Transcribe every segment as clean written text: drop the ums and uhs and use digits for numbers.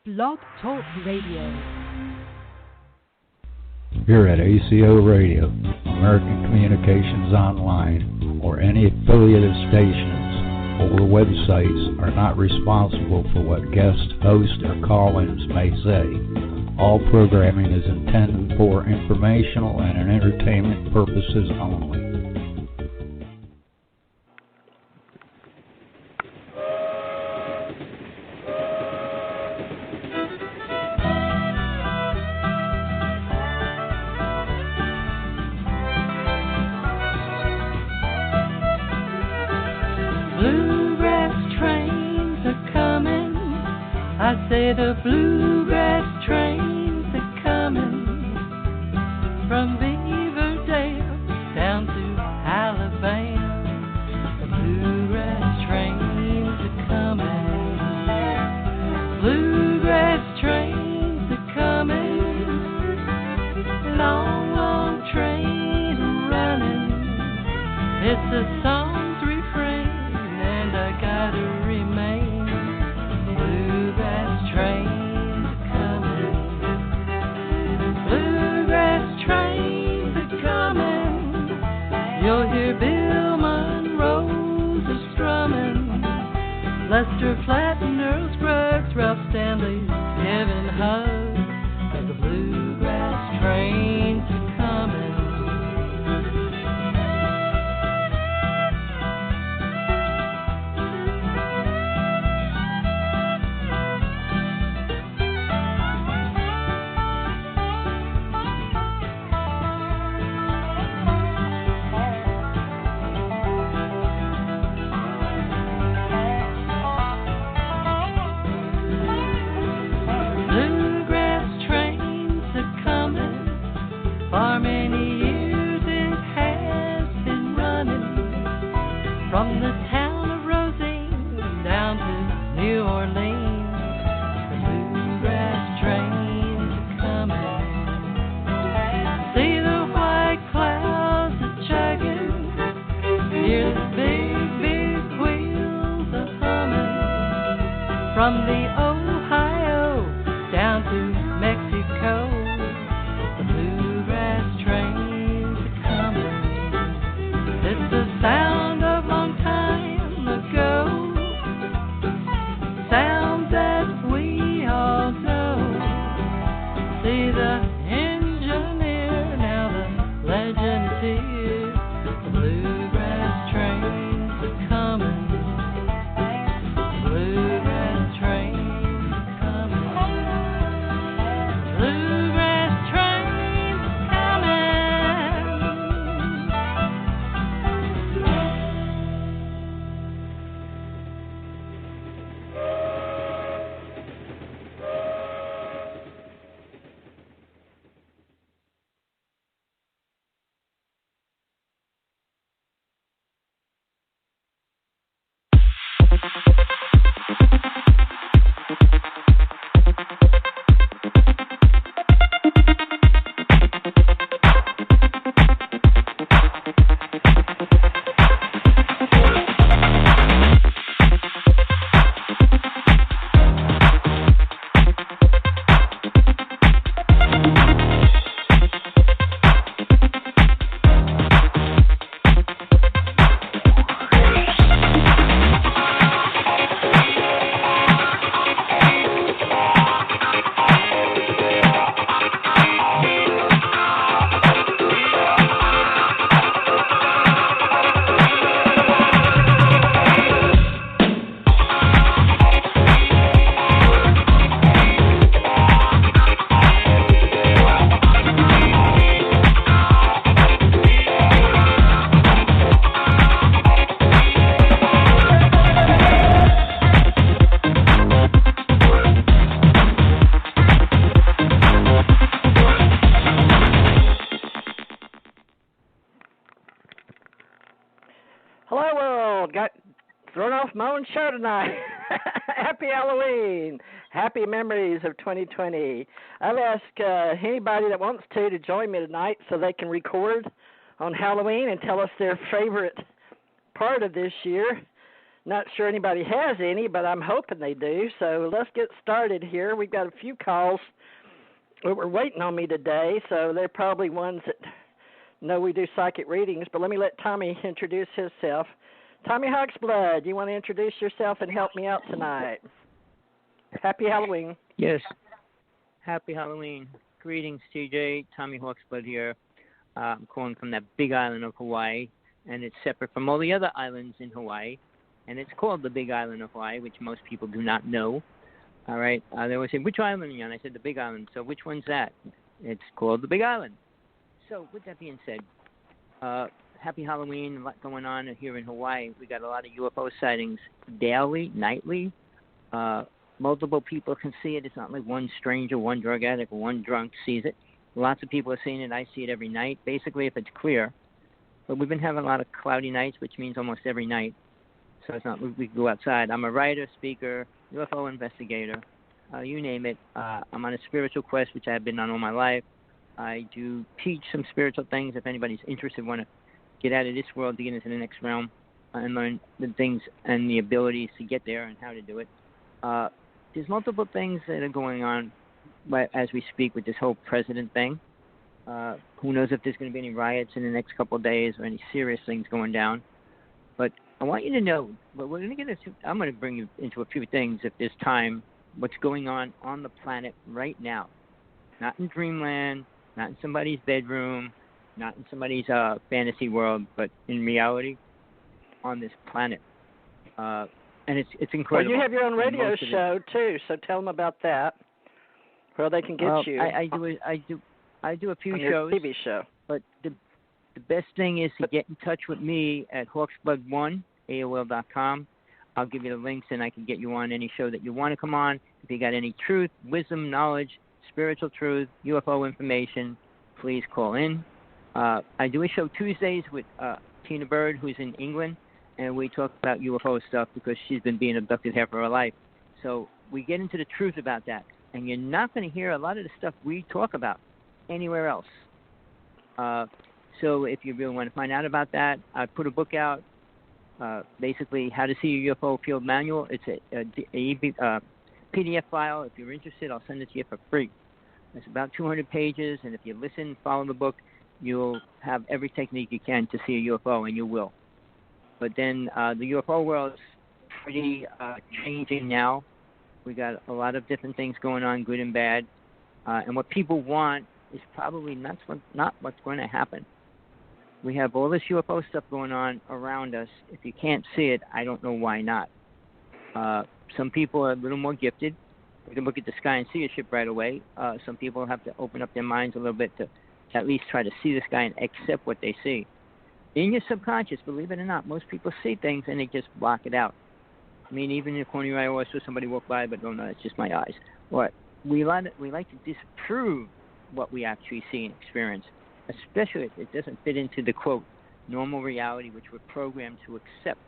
Blog Talk Radio. Here at ACO Radio, American Communications Online, or any affiliated stations or websites are not responsible for what guest hosts or call-ins may say. All programming is intended for informational and entertainment purposes only. The bluegrass trains are coming from Beaverdale down to Alabama. The bluegrass trains are coming. Bluegrass trains are coming. Long, long train running. It's a song's refrain, and I gotta remain. Bluegrass trains are coming. Bluegrass trains are coming. You'll hear Bill Monroe's a strumming. Lester Flatt and Earl Scruggs, Ralph Stanley's giving hugs. But the bluegrass trains are coming. For many years it has been running from the town of Rosine down to New Orleans. The bluegrass trains are coming. See the white clouds a chugging. Hear the big, big wheels a humming. From the Ohio down to Mexico. Sound of long time ago, sounds that we all know. See the engineer, now the legend's here. The bluegrass trains are coming. The bluegrass trains are coming. Bluegrass trains are coming. Show tonight. Happy Halloween. Happy memories of 2020. I've asked anybody that wants to join me tonight so they can record on Halloween and tell us their favorite part of this year. Not sure anybody has any, but I'm hoping they do. So let's get started here. We've got a few calls that were waiting on me today, so they're probably ones that know we do psychic readings. But let me let Tommy introduce himself. Tommy Hawksblood, you want to introduce yourself and help me out tonight? Happy Halloween. Yes. Happy Halloween. Greetings, TJ. Tommy Hawksblood here. I'm calling from that big island of Hawaii, and it's separate from all the other islands in Hawaii, and it's called the Big Island of Hawaii, which most people do not know. All right. They always say, which island are you on? I said, the Big Island. So which one's that? It's called the Big Island. So with that being said, happy Halloween. A lot going on here in Hawaii. We got a lot of UFO sightings daily, nightly. Multiple people can see it. It's not like one stranger, one drug addict, or one drunk sees it. Lots of people are seeing it. I see it every night, basically if it's clear. But we've been having a lot of cloudy nights, which means almost every night. So it's not we can go outside. I'm a writer, speaker, UFO investigator, you name it. I'm on a spiritual quest, which I've been on all my life. I do teach some spiritual things. If anybody's interested, want to get out of this world to get into the next realm and learn the things and the abilities to get there and how to do it. There's multiple things that are going on as we speak with this whole president thing. Who knows if there's going to be any riots in the next couple of days or any serious things going down. But I want you to know, but we're going to get into, I'm going to bring you into a few things if there's time, what's going on the planet right now. Not in dreamland, not in somebody's bedroom, not in somebody's fantasy world, but in reality on this planet. And it's incredible. Well, you have your own radio show too, so tell them about that. Where they can get you. I do a few on shows. Your TV show. But the best thing is to get in touch with me at hawksblood1@AOL.com. I'll give you the links, and I can get you on any show that you want to come on. If you got any truth, wisdom, knowledge, spiritual truth, UFO information, please call in. I do a show Tuesdays with Tina Bird, who's in England, and we talk about UFO stuff because she's been being abducted half of her life. So we get into the truth about that. And you're not going to hear a lot of the stuff we talk about anywhere else. So if you really want to find out about that, I put a book out, basically How to See a UFO Field Manual. It's a PDF file. If you're interested, I'll send it to you for free. It's about 200 pages, and if you listen, follow the book, you'll have every technique you can to see a UFO, and you will. But then the UFO world is pretty changing now. We got a lot of different things going on, good and bad. And what people want is probably not what's going to happen. We have all this UFO stuff going on around us. If you can't see it, I don't know why not. Some people are a little more gifted. They can look at the sky and see a ship right away. Some people have to open up their minds a little bit to at least try to see the sky and accept what they see. In your subconscious, believe it or not, most people see things and they just block it out. I mean, even in the corner of your eye, I always saw somebody walk by, but no, it's just my eyes. Or we like to disprove what we actually see and experience, especially if it doesn't fit into the, quote, normal reality, which we're programmed to accept.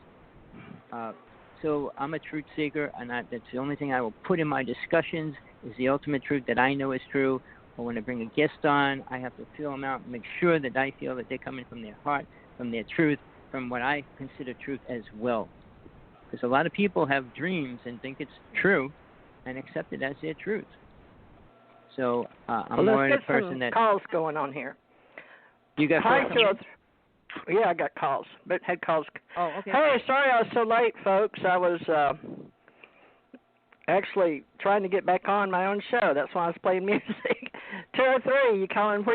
So I'm a truth seeker, and that's the only thing I will put in my discussions is the ultimate truth that I know is true. Or when I bring a guest on, I have to feel them out and make sure that I feel that they're coming from their heart, from their truth, from what I consider truth as well. Because a lot of people have dreams and think it's true and accept it as their truth. So I'm more a person that... calls going on here. You got calls? Yeah, I got calls. But had calls. Oh, okay. Hey, sorry I was so late, folks. I was actually trying to get back on my own show. That's why I was playing music. 203, where are you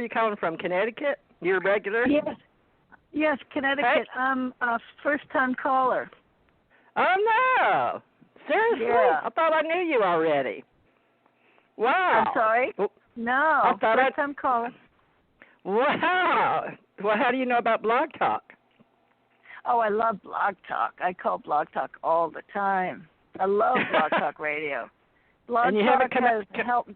calling from? Connecticut? You're a regular? Yes, Connecticut. Hey. I'm a first-time caller. Oh, no. Seriously? Yeah. I thought I knew you already. Wow. I'm sorry? No, first-time caller. Wow. Well, how do you know about Blog Talk? Oh, I love Blog Talk. I call Blog Talk all the time. I love Blog Talk Radio. Blog Talk has helped.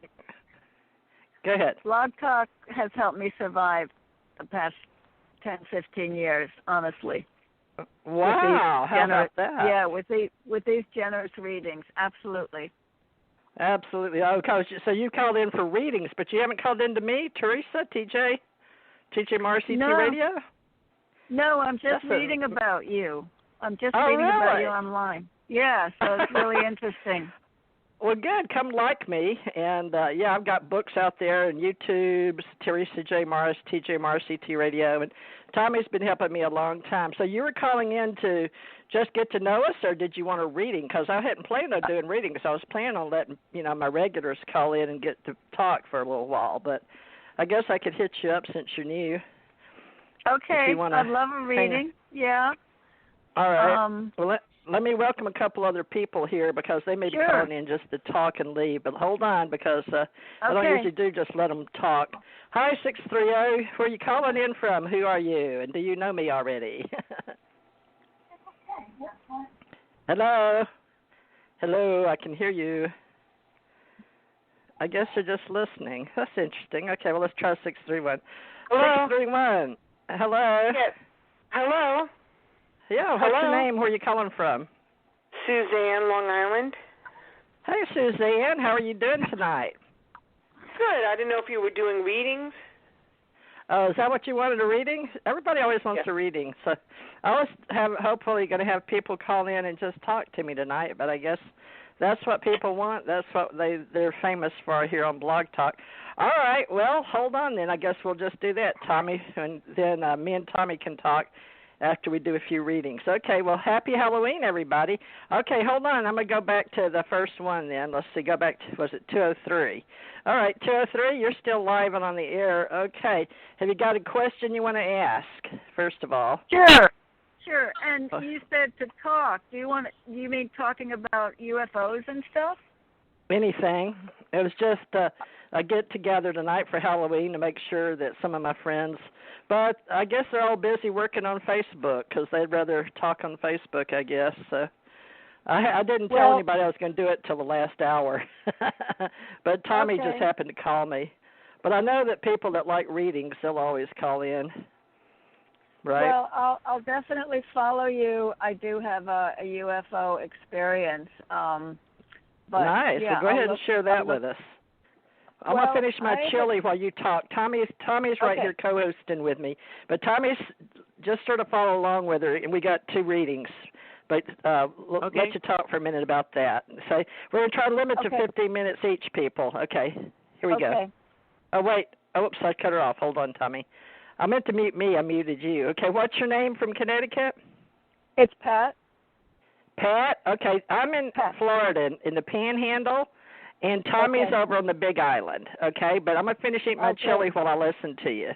Go ahead. Blog Talk has helped me survive the past 10, 15 years, honestly. Wow, how about that? Yeah, with these generous readings, absolutely. Absolutely. Oh, so you called in for readings, but you haven't called in to me, Theresa, TJ Morris, ET Radio? No, I'm just reading about you. I'm just reading about you online. Yeah, so it's really interesting. Well, good. Come like me. And, I've got books out there and YouTube, Theresa J. Morris, TJ Morris, CT Radio. And Tommy's been helping me a long time. So you were calling in to just get to know us, or did you want a reading? Because I hadn't planned on doing readings. I was planning on letting, my regulars call in and get to talk for a little while. But I guess I could hit you up since you're new. Okay. I'd love a reading. Yeah. All right. Well, let me welcome a couple other people here because they may be calling in just to talk and leave. But hold on because I don't usually do just let them talk. Hi, 630. Where are you calling in from? Who are you? And do you know me already? Hello? Hello, I can hear you. I guess you're just listening. That's interesting. Okay, well, let's try 631. Hello? 631. Hello? Yes. Hello? Yeah, what's your name? Where are you calling from? Suzanne, Long Island. Hey, Suzanne. How are you doing tonight? Good. I didn't know if you were doing readings. Oh, is that what you wanted, a reading? Everybody always wants a reading. So I was hopefully going to have people call in and just talk to me tonight, but I guess that's what people want. That's what they're famous for here on Blog Talk. All right. Well, hold on then. I guess we'll just do that, Tommy, and then me and Tommy can talk after we do a few readings. Okay, well, happy Halloween, everybody. Okay, hold on. I'm going to go back to the first one then. Let's see, go back to, was it 203? All right, 203, you're still live and on the air. Okay, have you got a question you want to ask, first of all? Sure, and you said to talk. Do you mean talking about UFOs and stuff? Anything. It was just a get-together tonight for Halloween to make sure that some of my friends, but I guess they're all busy working on Facebook because they'd rather talk on Facebook, I guess. So I didn't tell anybody I was going to do it till the last hour, but Tommy just happened to call me. But I know that people that like readings, they'll always call in, right? Well, I'll definitely follow you. I do have a UFO experience. But, nice. Yeah, well, go ahead and share that with us. I'm going to finish my chili while you talk. Tommy's right here co-hosting with me. But Tommy's just sort of follow along with her, and we got 2 readings. But let you talk for a minute about that. So we're going to try to limit to 15 minutes each, people. Okay, here we go. Oh, wait. Oops, I cut her off. Hold on, Tommy. I meant to mute me. I muted you. Okay, what's your name from Connecticut? It's Pat. Pat? Okay, I'm in Florida, in the Panhandle. And Tommy's over on the Big Island, okay? But I'm going to finish eating my chili while I listen to you.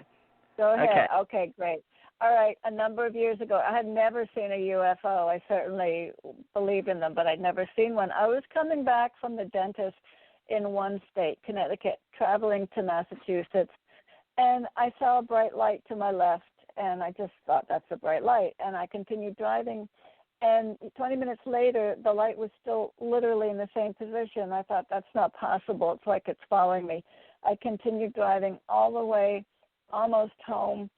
Go ahead. Okay, great. All right, a number of years ago, I had never seen a UFO. I certainly believed in them, but I'd never seen one. I was coming back from the dentist in one state, Connecticut, traveling to Massachusetts, and I saw a bright light to my left, and I just thought, that's a bright light. And I continued driving. And 20 minutes later, the light was still literally in the same position. I thought, that's not possible. It's like it's following me. I continued driving all the way, almost home.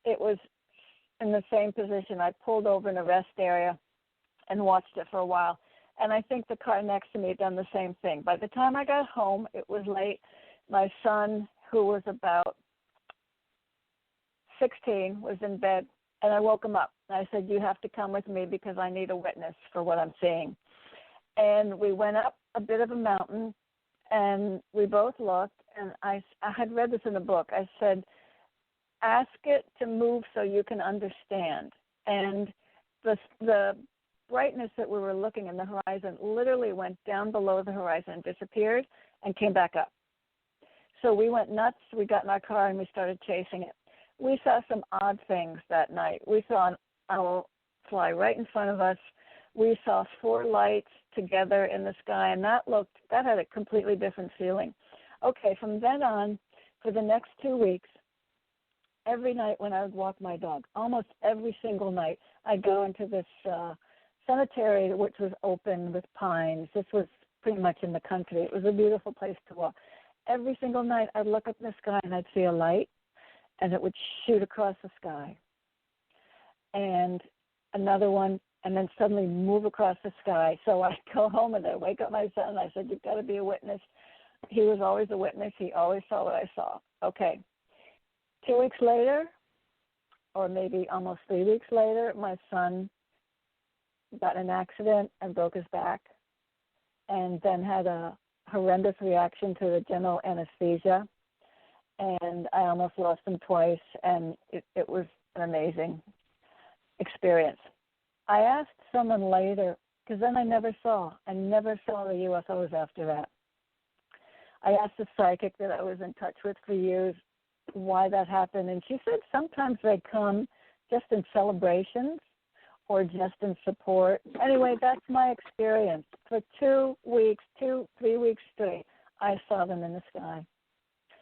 It was in the same position. I pulled over in a rest area and watched it for a while. And I think the car next to me had done the same thing. By the time I got home, it was late. My son, who was about 16, was in bed. And I woke him up. I said, you have to come with me because I need a witness for what I'm seeing. And we went up a bit of a mountain, and we both looked, and I had read this in a book. I said, ask it to move so you can understand. And the brightness that we were looking in the horizon literally went down below the horizon and disappeared and came back up. So we went nuts. We got in our car, and we started chasing it. We saw some odd things that night. We saw an owl fly right in front of us. We saw 4 lights together in the sky, and that had a completely different feeling. Okay, from then on, for the next 2 weeks, every night when I would walk my dog, almost every single night, I'd go into this cemetery, which was open with pines. This was pretty much in the country. It was a beautiful place to walk. Every single night, I'd look up in the sky, and I'd see a light, and it would shoot across the sky. And another one, and then suddenly move across the sky. So I'd go home and I'd wake up my son, and I said, you've got to be a witness. He was always a witness. He always saw what I saw. Okay. 2 weeks later, or maybe almost 3 weeks later, my son got in an accident and broke his back, and then had a horrendous reaction to the general anesthesia. And I almost lost him twice, and it was an amazing experience. I asked someone later, because then I never saw the UFOs after that. I asked a psychic that I was in touch with for years why that happened, and she said sometimes they come just in celebrations or just in support. Anyway, that's my experience. For 3 weeks straight, I saw them in the sky.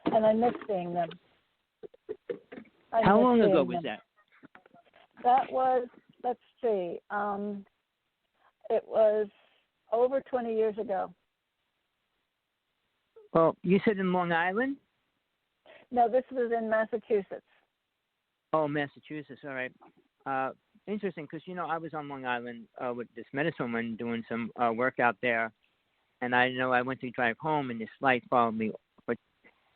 And I miss seeing them. How long ago was that? That was, let's see, it was over 20 years ago. Well, you said in Long Island? No, this was in Massachusetts. Oh, Massachusetts, all right. Interesting, because, I was on Long Island with this medicine woman doing some work out there, and I know I went to drive home, and this light followed me. But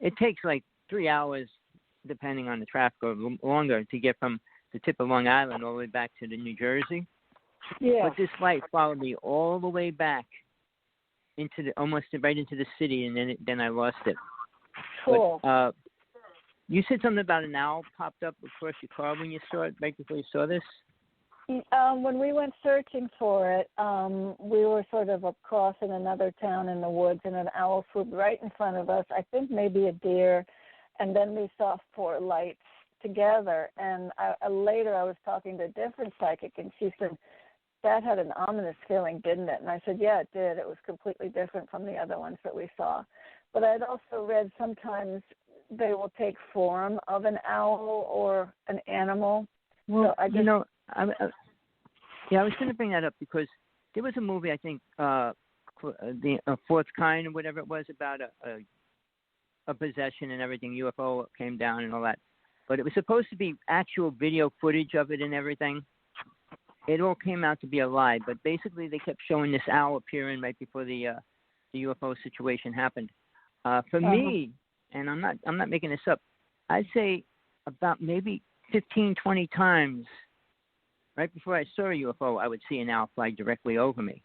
it takes like 3 hours, depending on the traffic, or longer, to get from the tip of Long Island all the way back to the New Jersey. Yeah. But this light followed me all the way back into almost right into the city, and then I lost it. Cool. But, you said something about an owl popped up across your car when you saw it, right before you saw this? When we went searching for it, we were sort of across in another town in the woods, and an owl swooped right in front of us, I think maybe a deer, and then we saw 4 lights together. And later I was talking to a different psychic, and she said, that had an ominous feeling, didn't it? And I said, yeah, it did. It was completely different from the other ones that we saw. But I'd also read sometimes they will take form of an owl or an animal. Well, so I was going to bring that up because there was a movie, I think, the Fourth Kind or whatever it was, about a possession and everything. UFO came down and all that. But it was supposed to be actual video footage of it and everything. It all came out to be a lie. But basically, they kept showing this owl appearing right before the UFO situation happened. For me, and I'm not making this up, I'd say about maybe 15, 20 times right before I saw a UFO, I would see an owl fly directly over me.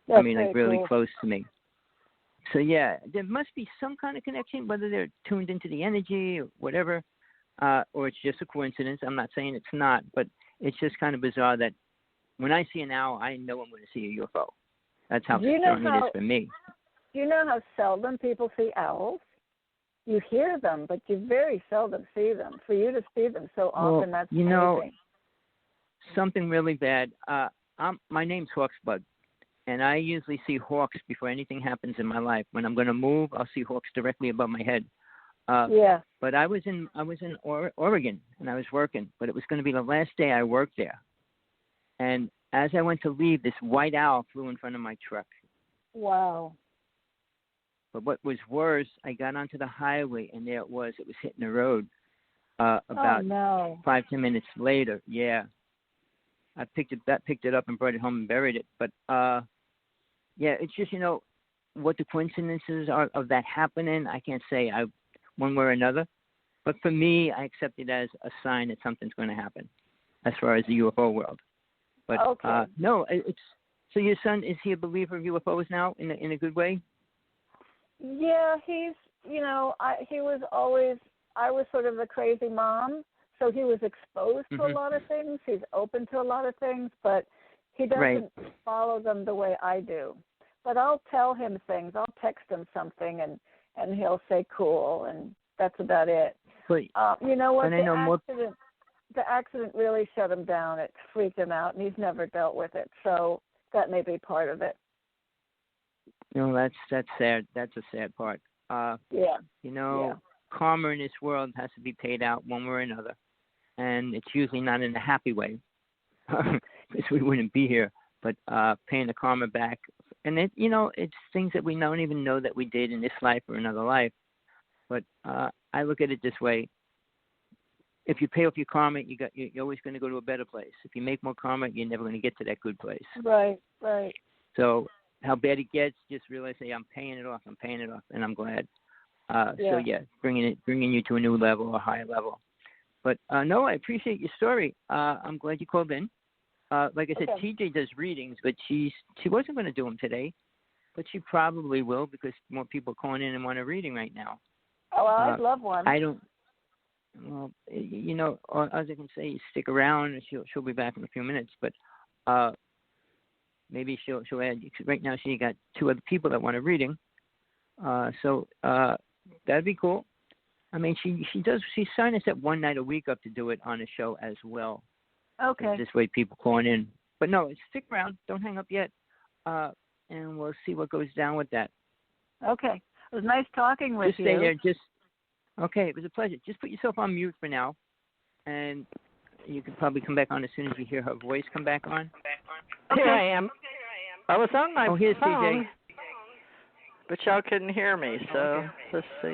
That's like really cool. close to me. So, yeah, there must be some kind of connection, whether they're tuned into the energy or whatever, or it's just a coincidence. I'm not saying it's not, but it's just kind of bizarre that when I see an owl, I know I'm going to see a UFO. That's how strong it is for me. Do you know how seldom people see owls? You hear them, but you very seldom see them. For you to see them so often, that's amazing. Something really bad. My name's Hawksbud, and I usually see hawks before anything happens in my life. When I'm going to move, I'll see hawks directly above my head. But I was in Oregon, and I was working, but it was going to be the last day I worked there. And as I went to leave, this white owl flew in front of my truck. Wow. But what was worse, I got onto the highway, and there it was. It was hitting the road about 5-10 minutes later. Yeah. I picked it up and brought it home and buried it. But, it's just, what the coincidences are of that happening, I can't say one way or another. But for me, I accept it as a sign that something's going to happen as far as the UFO world. But, it's so your son, is he a believer of UFOs now in a good way? Yeah, he's, he was always, I was sort of a crazy mom, so he was exposed to a lot of things. He's open to a lot of things, but he doesn't follow them the way I do. But I'll tell him things. I'll text him something, and he'll say cool, and that's about it. But, you know what, the accident really shut him down. It freaked him out, and he's never dealt with it, so that may be part of it. That's sad. That's a sad part. Karma in this world has to be paid out one way or another, and it's usually not in a happy way, because we wouldn't be here. But paying the karma back, and it's things that we don't even know that we did in this life or another life. But I look at it this way: if you pay off your karma, you're always going to go to a better place. If you make more karma, you're never going to get to that good place. Right. So how bad it gets, just realize, hey, I'm paying it off, and I'm glad. So bringing you to a new level, a higher level. But no, I appreciate your story. I'm glad you called in. Like I said, Okay. TJ does readings, but she wasn't going to do them today, but she probably will because more people are calling in and want a reading right now. Oh, well, I'd love one. I don't. Well, all I can say is stick around, and she'll be back in a few minutes. But maybe she'll add. Right now, she got 2 other people that want a reading. So that'd be cool. I mean, she signed us up one night a week up to do it on a show as well. Okay. This way, people calling in. But no, stick around. Don't hang up yet, and we'll see what goes down with that. Okay. It was nice talking with you. Just stay there. Okay, it was a pleasure. Just put yourself on mute for now, and you can probably come back on as soon as you hear her voice come back on. Okay. Here I am. I was on my here's phone, TJ. but y'all couldn't hear me, so let's see.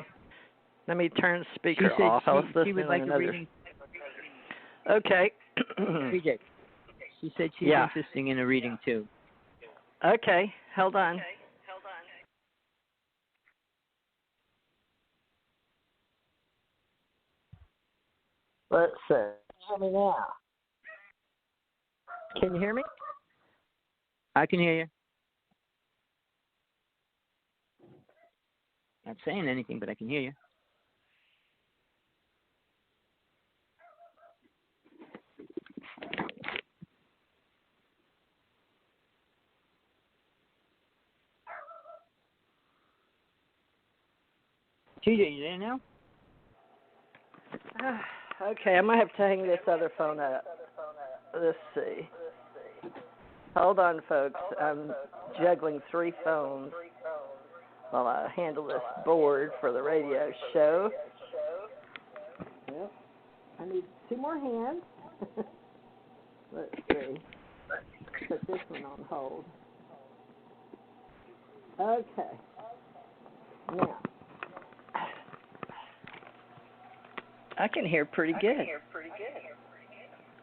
Let me turn the speaker she off. I was she listening would like to a reading. Okay. TJ. She said she's interested in a reading too. Okay, hold on. Let's see. Hear me now. Can you hear me? I can hear you. Not saying anything, but I can hear you. TJ, you there now? Okay, I'm going to have to hang this other phone up. Let's see. Hold on, folks. I'm juggling 3 phones while I handle this board for the radio show. Yep. I need 2 more hands. Let's see. Put this one on hold. Okay. Now, I can hear pretty good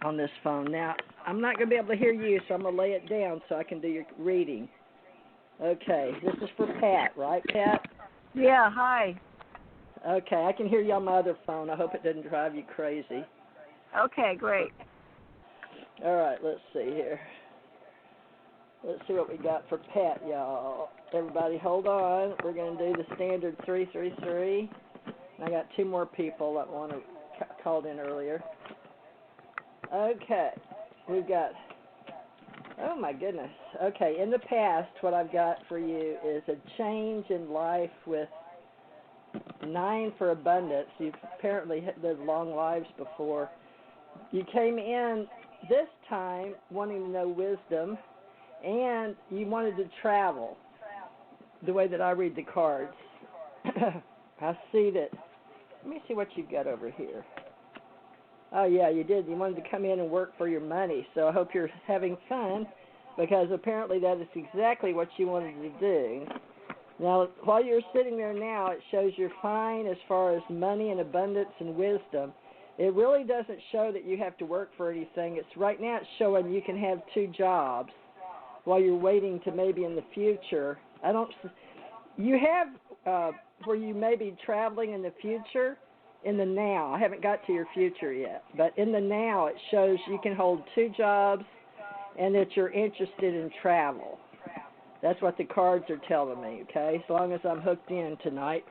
on this phone. Now, I'm not going to be able to hear you, so I'm going to lay it down so I can do your reading. Okay, this is for Pat, right, Pat? Yeah, hi. Okay, I can hear you on my other phone. I hope it doesn't drive you crazy. Okay, great. All right, let's see here. Let's see what we got for Pat, y'all. Everybody hold on. We're going to do the standard 333. I got 2 more people that called in earlier. Okay, we've got, oh my goodness. Okay, in the past, what I've got for you is a change in life with 9 for abundance. You've apparently lived long lives before. You came in this time wanting to know wisdom, and you wanted to travel the way that I read the cards. I see that. Let me see what you've got over here. Oh, yeah, you did. You wanted to come in and work for your money, so I hope you're having fun, because apparently that is exactly what you wanted to do. Now, while you're sitting there now, it shows you're fine as far as money and abundance and wisdom. It really doesn't show that you have to work for anything. Right now it's showing you can have 2 jobs while you're waiting to maybe in the future. You have where you may be traveling in the future, in the now. I haven't got to your future yet, but in the now it shows you can hold 2 jobs and that you're interested in travel. That's what the cards are telling me, okay? As long as I'm hooked in tonight.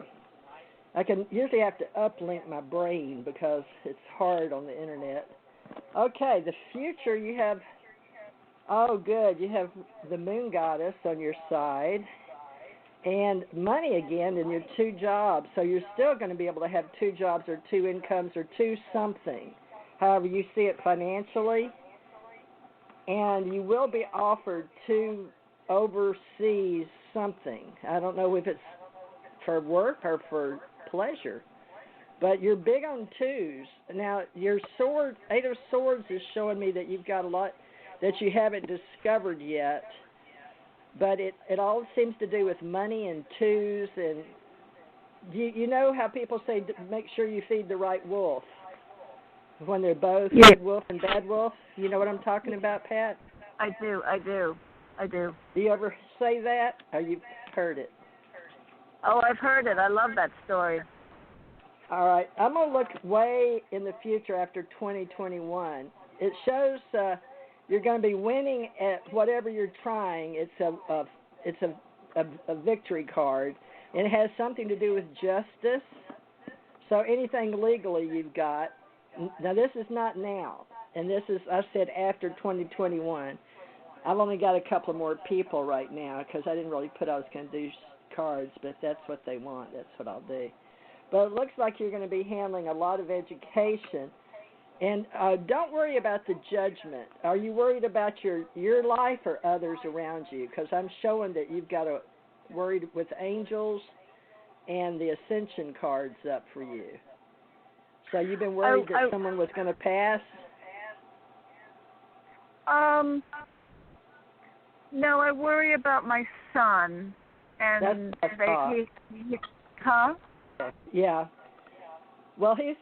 I can usually have to uplink my brain because it's hard on the internet. Okay, the future you have, oh good, you have the moon goddess on your side. And money again in your 2 jobs. So you're still going to be able to have 2 jobs or 2 incomes or 2 something, however you see it financially. And you will be offered 2 overseas something. I don't know if it's for work or for pleasure. But you're big on 2s. Now, your sword, 8 of Swords is showing me that you've got a lot that you haven't discovered yet. But it all seems to do with money and 2s, and you know how people say make sure you feed the right wolf when they're both good wolf and bad wolf? You know what I'm talking about, Pat? I do. Do you ever say that, or you've heard it? Oh, I've heard it. I love that story. All right, I'm going to look way in the future after 2021. It shows you're going to be winning at whatever you're trying. It's a victory card. And it has something to do with justice. So anything legally you've got. Now, this is not now. And this is, I said, after 2021. I've only got a couple of more people right now because I didn't really put I was going to do cards, but that's what they want. That's what I'll do. But it looks like you're going to be handling a lot of education. And don't worry about the judgment. Are you worried about your life or others around you? Because I'm showing that you've got a worried with angels and the Ascension cards up for you. So you've been worried that someone was going to pass? No, I worry about my son. And huh? Yeah. Well, he's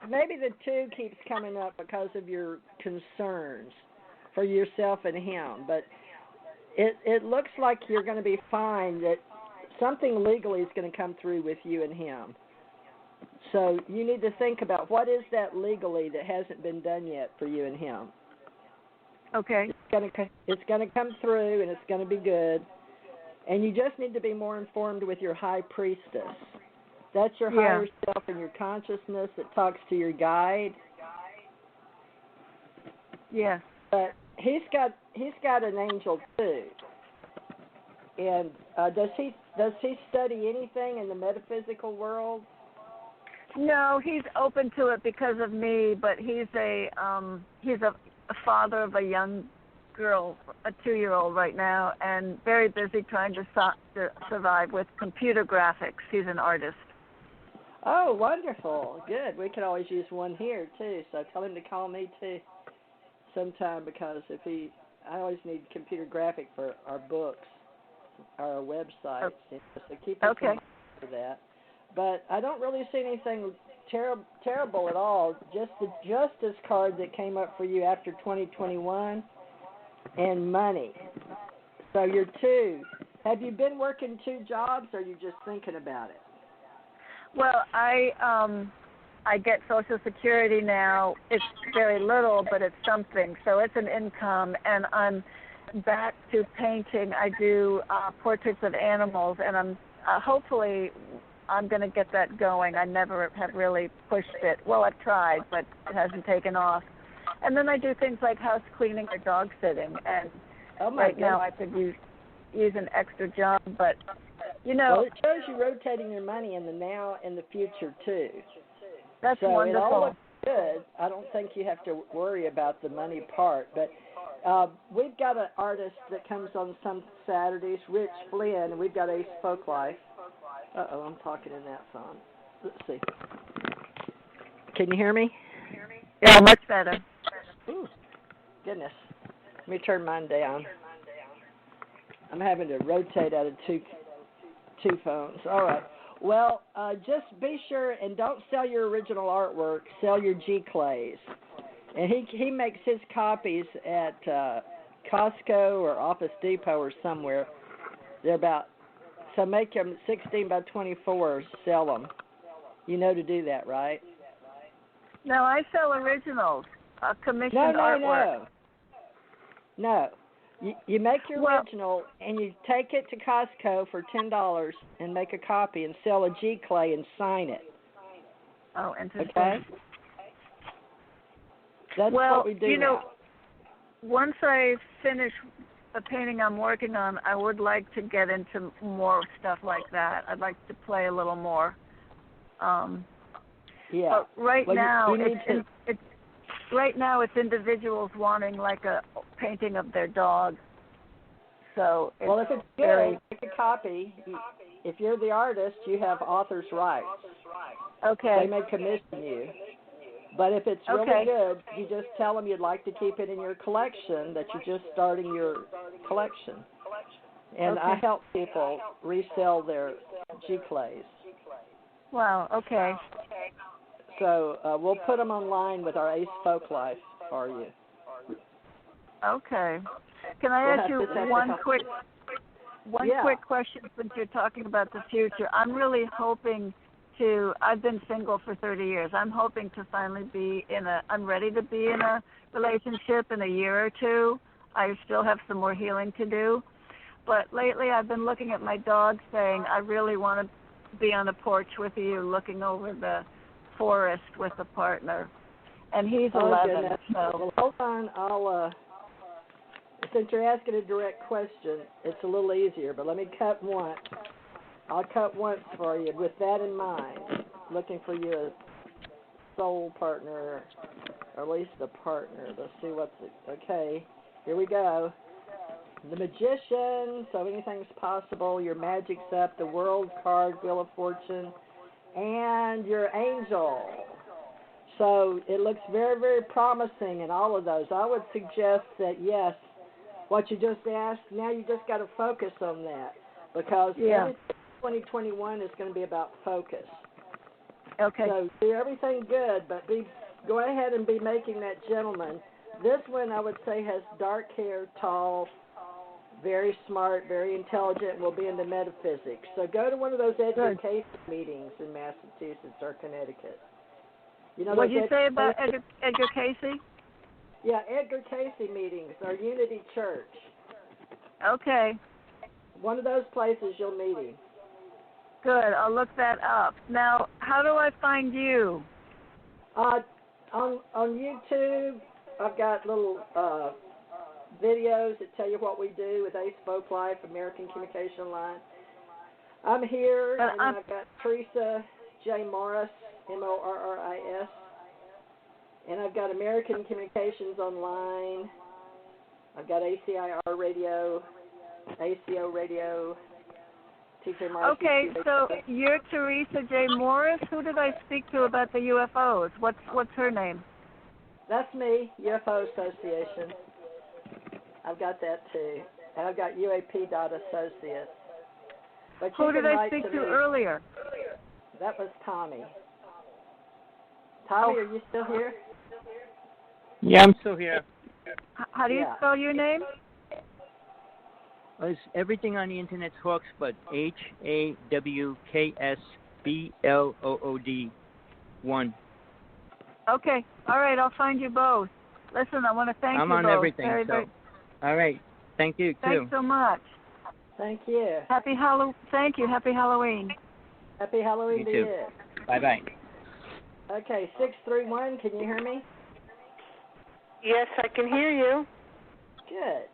maybe the two keeps coming up because of your concerns for yourself and him, but it looks like you're going to be fine, that something legally is going to come through with you and him. So you need to think about what is that legally that hasn't been done yet for you and him. Okay. It's going to come through, and it's going to be good. And you just need to be more informed with your high priestess. That's your higher self and your consciousness that talks to your guide. Yes. But he's got an angel too. And does he study anything in the metaphysical world? No, he's open to it because of me. But he's a father of a young girl, a 2-year-old right now, and very busy trying to survive with computer graphics. He's an artist. Oh, wonderful. Good. We could always use one here, too, so tell him to call me, too, sometime, because I always need computer graphic for our books, our websites, so keep us in mind for that. But I don't really see anything terrible at all, just the Justice card that came up for you after 2021, and money. So you're 2. Have you been working 2 jobs, or are you just thinking about it? Well, I get Social Security now. It's very little, but it's something. So it's an income, and I'm back to painting. I do portraits of animals, and I'm hopefully I'm going to get that going. I never have really pushed it. Well, I've tried, but it hasn't taken off. And then I do things like house cleaning or dog sitting, and now I could use an extra job, but well, it shows you rotating your money in the now and the future, too. That's so wonderful. It all looks good. I don't think you have to worry about the money part. But we've got an artist that comes on some Saturdays, Rich Flynn, and we've got Ace Folklife. Uh-oh, I'm talking in that phone. Let's see. Can you hear me? Yeah, much better. Ooh, goodness. Let me turn mine down. I'm having to rotate out of two phones. All right. Well, just be sure and don't sell your original artwork. Sell your G-Clays. And he makes his copies at Costco or Office Depot or somewhere. They're so make them 16 by 24, sell them. You know to do that, right? No, I sell originals, commissioned artwork. No. You make your original, and you take it to Costco for $10 and make a copy and sell a G-Clay and sign it. Oh, interesting. Okay? That's what we do now. Once I finish the painting I'm working on, I would like to get into more stuff like that. I'd like to play a little more. But right now, it's individuals wanting like a painting of their dog. So if it's good, make a copy. If you're the artist, you have author's rights. Okay. They may commission you. But if it's really good, you just tell them you'd like to keep it in your collection, that you're just starting your collection. And I help people resell their G-Clays. Wow, okay. So we'll put them online with our Ace Folklife for you. Okay. Can I ask you one quick question since you're talking about the future? I'm really hoping I've been single for 30 years. I'm hoping to finally I'm ready to be in a relationship in a year or two. I still have some more healing to do. But lately I've been looking at my dog saying, I really want to be on the porch with you looking over the forest with a partner. And he's 11. Goodness. So. Well, hold on. Since you're asking a direct question, it's a little easier, but let me cut once. I'll cut once for you with that in mind, looking for you a soul partner, or at least a partner. Let's see okay, here we go. The Magician, so anything's possible. Your Magic's up, the World card, Wheel of Fortune, and your Angel. So it looks very, very promising in all of those. I would suggest that, yes, what you just asked, now you just got to focus on that, because 2021 is going to be about focus. Okay. So do everything good, but go ahead and be making that gentleman. This one, I would say, has dark hair, tall, very smart, very intelligent, will be into metaphysics. So go to one of those Edgar Cayce meetings in Massachusetts or Connecticut. You know, what did you say about Edgar Cayce? Yeah, Edgar Cayce meetings or Unity Church. Okay. One of those places you'll meet him. Good. I'll look that up. Now, how do I find you? On YouTube, I've got little videos that tell you what we do with Ace Folk Life, American Communication Line. I'm here, and I've got Theresa J. Morris, Morris, and I've got American Communications Online. I've got ACIR Radio, ACO Radio, TJ Morris. Okay, so you're Theresa J. Morris. Who did I speak to about the UFOs? What's her name? That's me, UFO Association. I've got that too. And I've got UAP.Associates. But who did I speak to earlier? That was Tommy. Tommy, are you still here? Yeah, I'm still here. How do you spell your name? Well, everything on the internet's Hawks, but HAWKSBLOOD 1. Okay. All right. I'll find you both. Listen, I want to thank you both. I'm on everything. Very. All right. Thank you, too. Thanks so much. Thank you. Thank you. Happy Halloween. Happy Halloween to you. Bye-bye. Okay, 631, can you hear me? Yes, I can hear you. Good.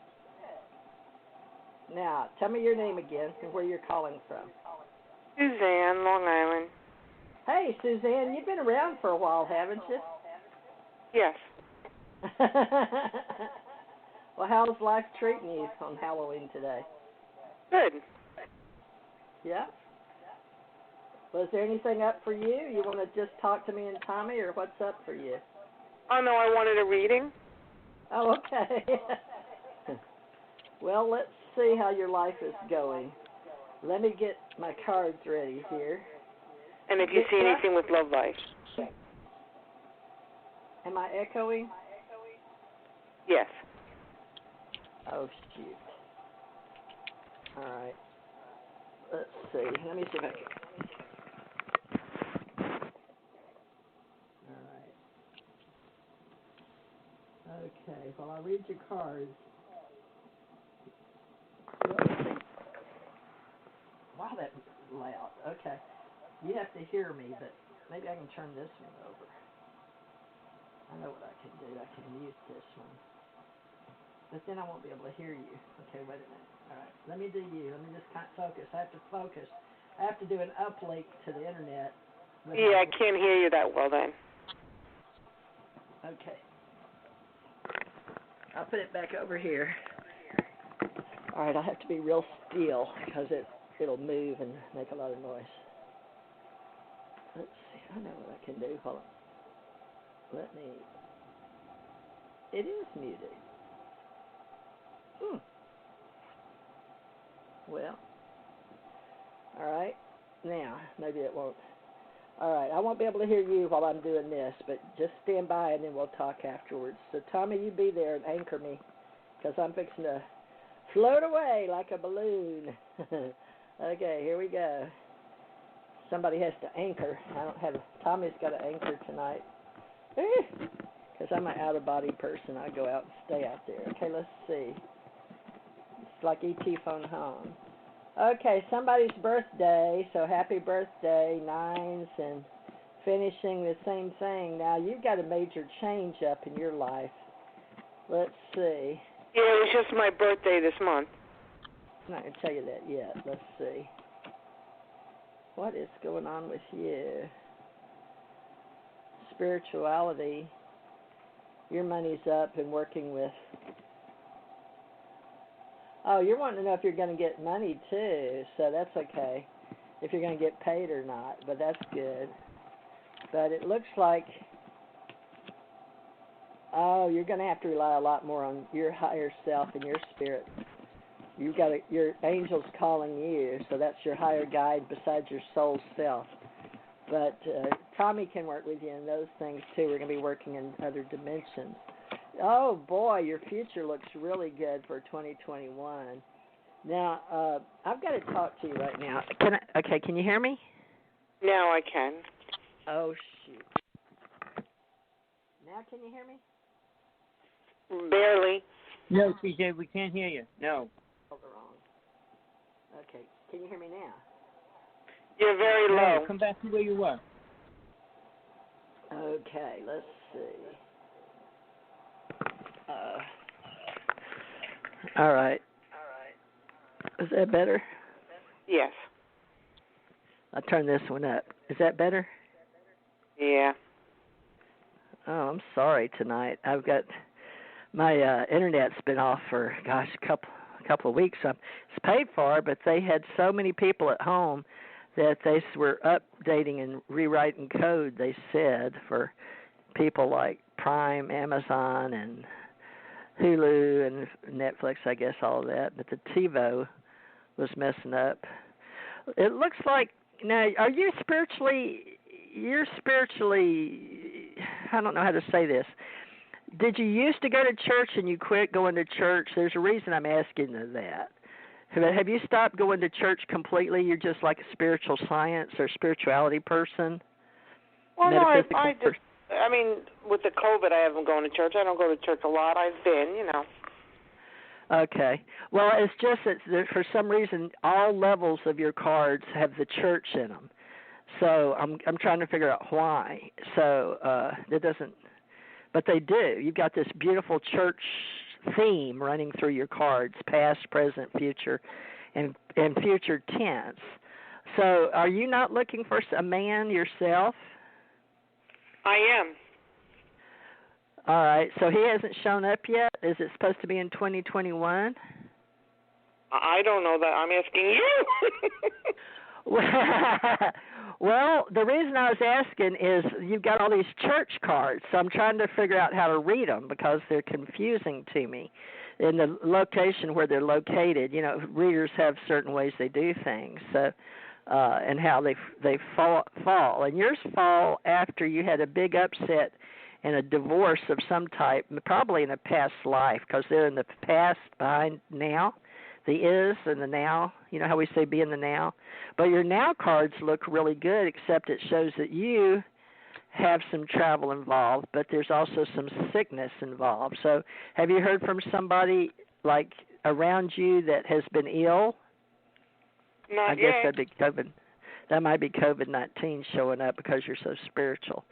Now, tell me your name again and where you're calling from. Suzanne, Long Island. Hey, Suzanne, you've been around for a while, haven't you? Yes. Well, how's life treating you on Halloween today? Good. Yeah? Was there anything up for you? You want to just talk to me and Tommy, or what's up for you? Oh, no, I wanted a reading. Oh, okay. Well, let's see how your life is going. Let me get my cards ready here. And if you see anything with love life. Am I echoing? Yes. Oh, shoot. All right. Let's see. Let me see if I can. All right. Okay. Well, I'll read your cards. Wow, that's loud. Okay. You have to hear me, but maybe I can turn this one over. I know what I can do. I can mute this one. But then I won't be able to hear you. Okay, wait a minute. All right, let me do you. Let me just kind of focus. I have to focus. I have to do an uplink to the internet. Yeah, I can't hear you that well then. Okay. I'll put it back over here. All right, I have to be real still because it'll move and make a lot of noise. Let's see. I know what I can do. Hold on. It is muted. Well, all right. Now, maybe it won't. All right, I won't be able to hear you while I'm doing this, but just stand by and then we'll talk afterwards. So, Tommy, you be there and anchor me because I'm fixing to float away like a balloon. Okay, here we go. somebody has to anchor. I don't have. Tommy's got to anchor tonight. Because I'm an out-of-body person. I go out and stay out there. Okay, let's see. It's like E.T. phone home. Okay, somebody's birthday, so happy birthday, nines, and finishing the same thing. Now, you've got a major change up in your life. Let's see. Yeah, it was just my birthday this month. I'm not going to tell you that yet. Let's see. What is going on with you? Spirituality. Your money's up and working with. Oh, you're wanting to know if you're going to get money too, so that's okay. If you're going to get paid or not, but that's good. But it looks like, you're going to have to rely a lot more on your higher self and your spirit. You've got your angel's calling you, so that's your higher guide besides your soul self. But Tommy can work with you in those things too. We're going to be working in other dimensions. Oh boy, your future looks really good for 2021. Now, I've got to talk to you right now. Can you hear me? Now I can. Oh shoot. Now can you hear me? Barely. No, TJ, we can't hear you. No. Okay, can you hear me now? You're very low. No, come back to where you were. Okay, let's see. All right. Is that better? Yes. I'll turn this one up. Is that better? Yeah. Oh, I'm sorry tonight. I've got my internet's been off for a couple of weeks. It's paid for, but they had so many people at home that they were updating and rewriting code. They said for people like Prime, Amazon, and Hulu and Netflix, I guess all of that. But the TiVo was messing up. It looks like now. Are you spiritually? You're spiritually. I don't know how to say this. Did you used to go to church and you quit going to church? There's a reason I'm asking you that. Have you stopped going to church completely? You're just like a spiritual science or spirituality person? Well, no, I mean, with the COVID, I haven't gone to church. I don't go to church a lot. I've been, Okay. Well, it's just that for some reason, all levels of your cards have the church in them. So I'm trying to figure out why. So that doesn't, but they do. You've got this beautiful church theme running through your cards, past, present, future, and future tense. So are you not looking for a man yourself? I am. All right. So he hasn't shown up yet? Is it supposed to be in 2021? I don't know that. I'm asking you. Well, the reason I was asking is you've got all these church cards, so I'm trying to figure out how to read them because they're confusing to me in the location where they're located. Readers have certain ways they do things, so and how they fall. And yours fall after you had a big upset and a divorce of some type, probably in a past life, because they're in the past behind now. The is and the now, how we say be in the now. But your now cards look really good, except it shows that you have some travel involved, but there's also some sickness involved. So have you heard from somebody like around you that has been ill? Not I guess yet. that'd be COVID. That might be COVID-19 showing up because you're so spiritual.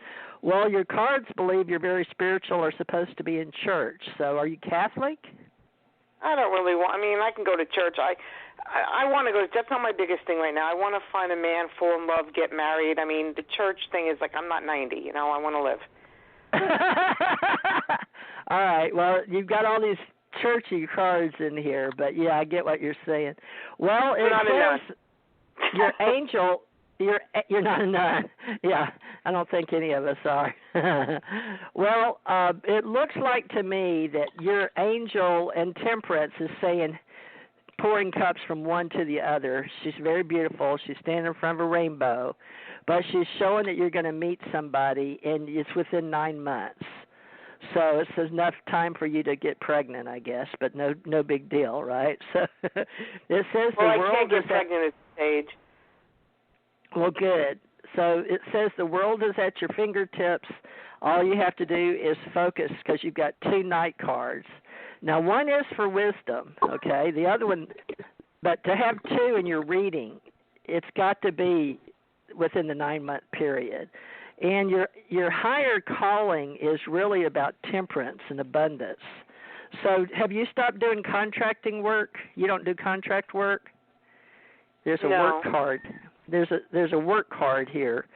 Well, your cards believe you're very spiritual or supposed to be in church. So are you Catholic? I don't really want. I mean, I can go to church. I want to go. That's not my biggest thing right now. I want to find a man, fall in love, get married. I mean, the church thing is like I'm not 90. I want to live. All right. Well, you've got all these churchy cards in here, but yeah, I get what you're saying. Well, it says your angel. You're not a nun. Yeah, I don't think any of us are. Well, it looks like to me that your angel and temperance is saying, pouring cups from one to the other. She's very beautiful. She's standing in front of a rainbow, but she's showing that you're going to meet somebody, and it's within 9 months. So it's enough time for you to get pregnant, I guess, but no big deal, right? So it says well, the world I can't get is pregnant at this age. Well, good. So it says the world is at your fingertips. All you have to do is focus because you've got 2 Knight cards. Now, one is for wisdom, okay? The other one, but to have 2 in your reading, it's got to be within the 9-month period. And your higher calling is really about temperance and abundance. So have you stopped doing contracting work? You don't do contract work? There's a work card. There's a work card here,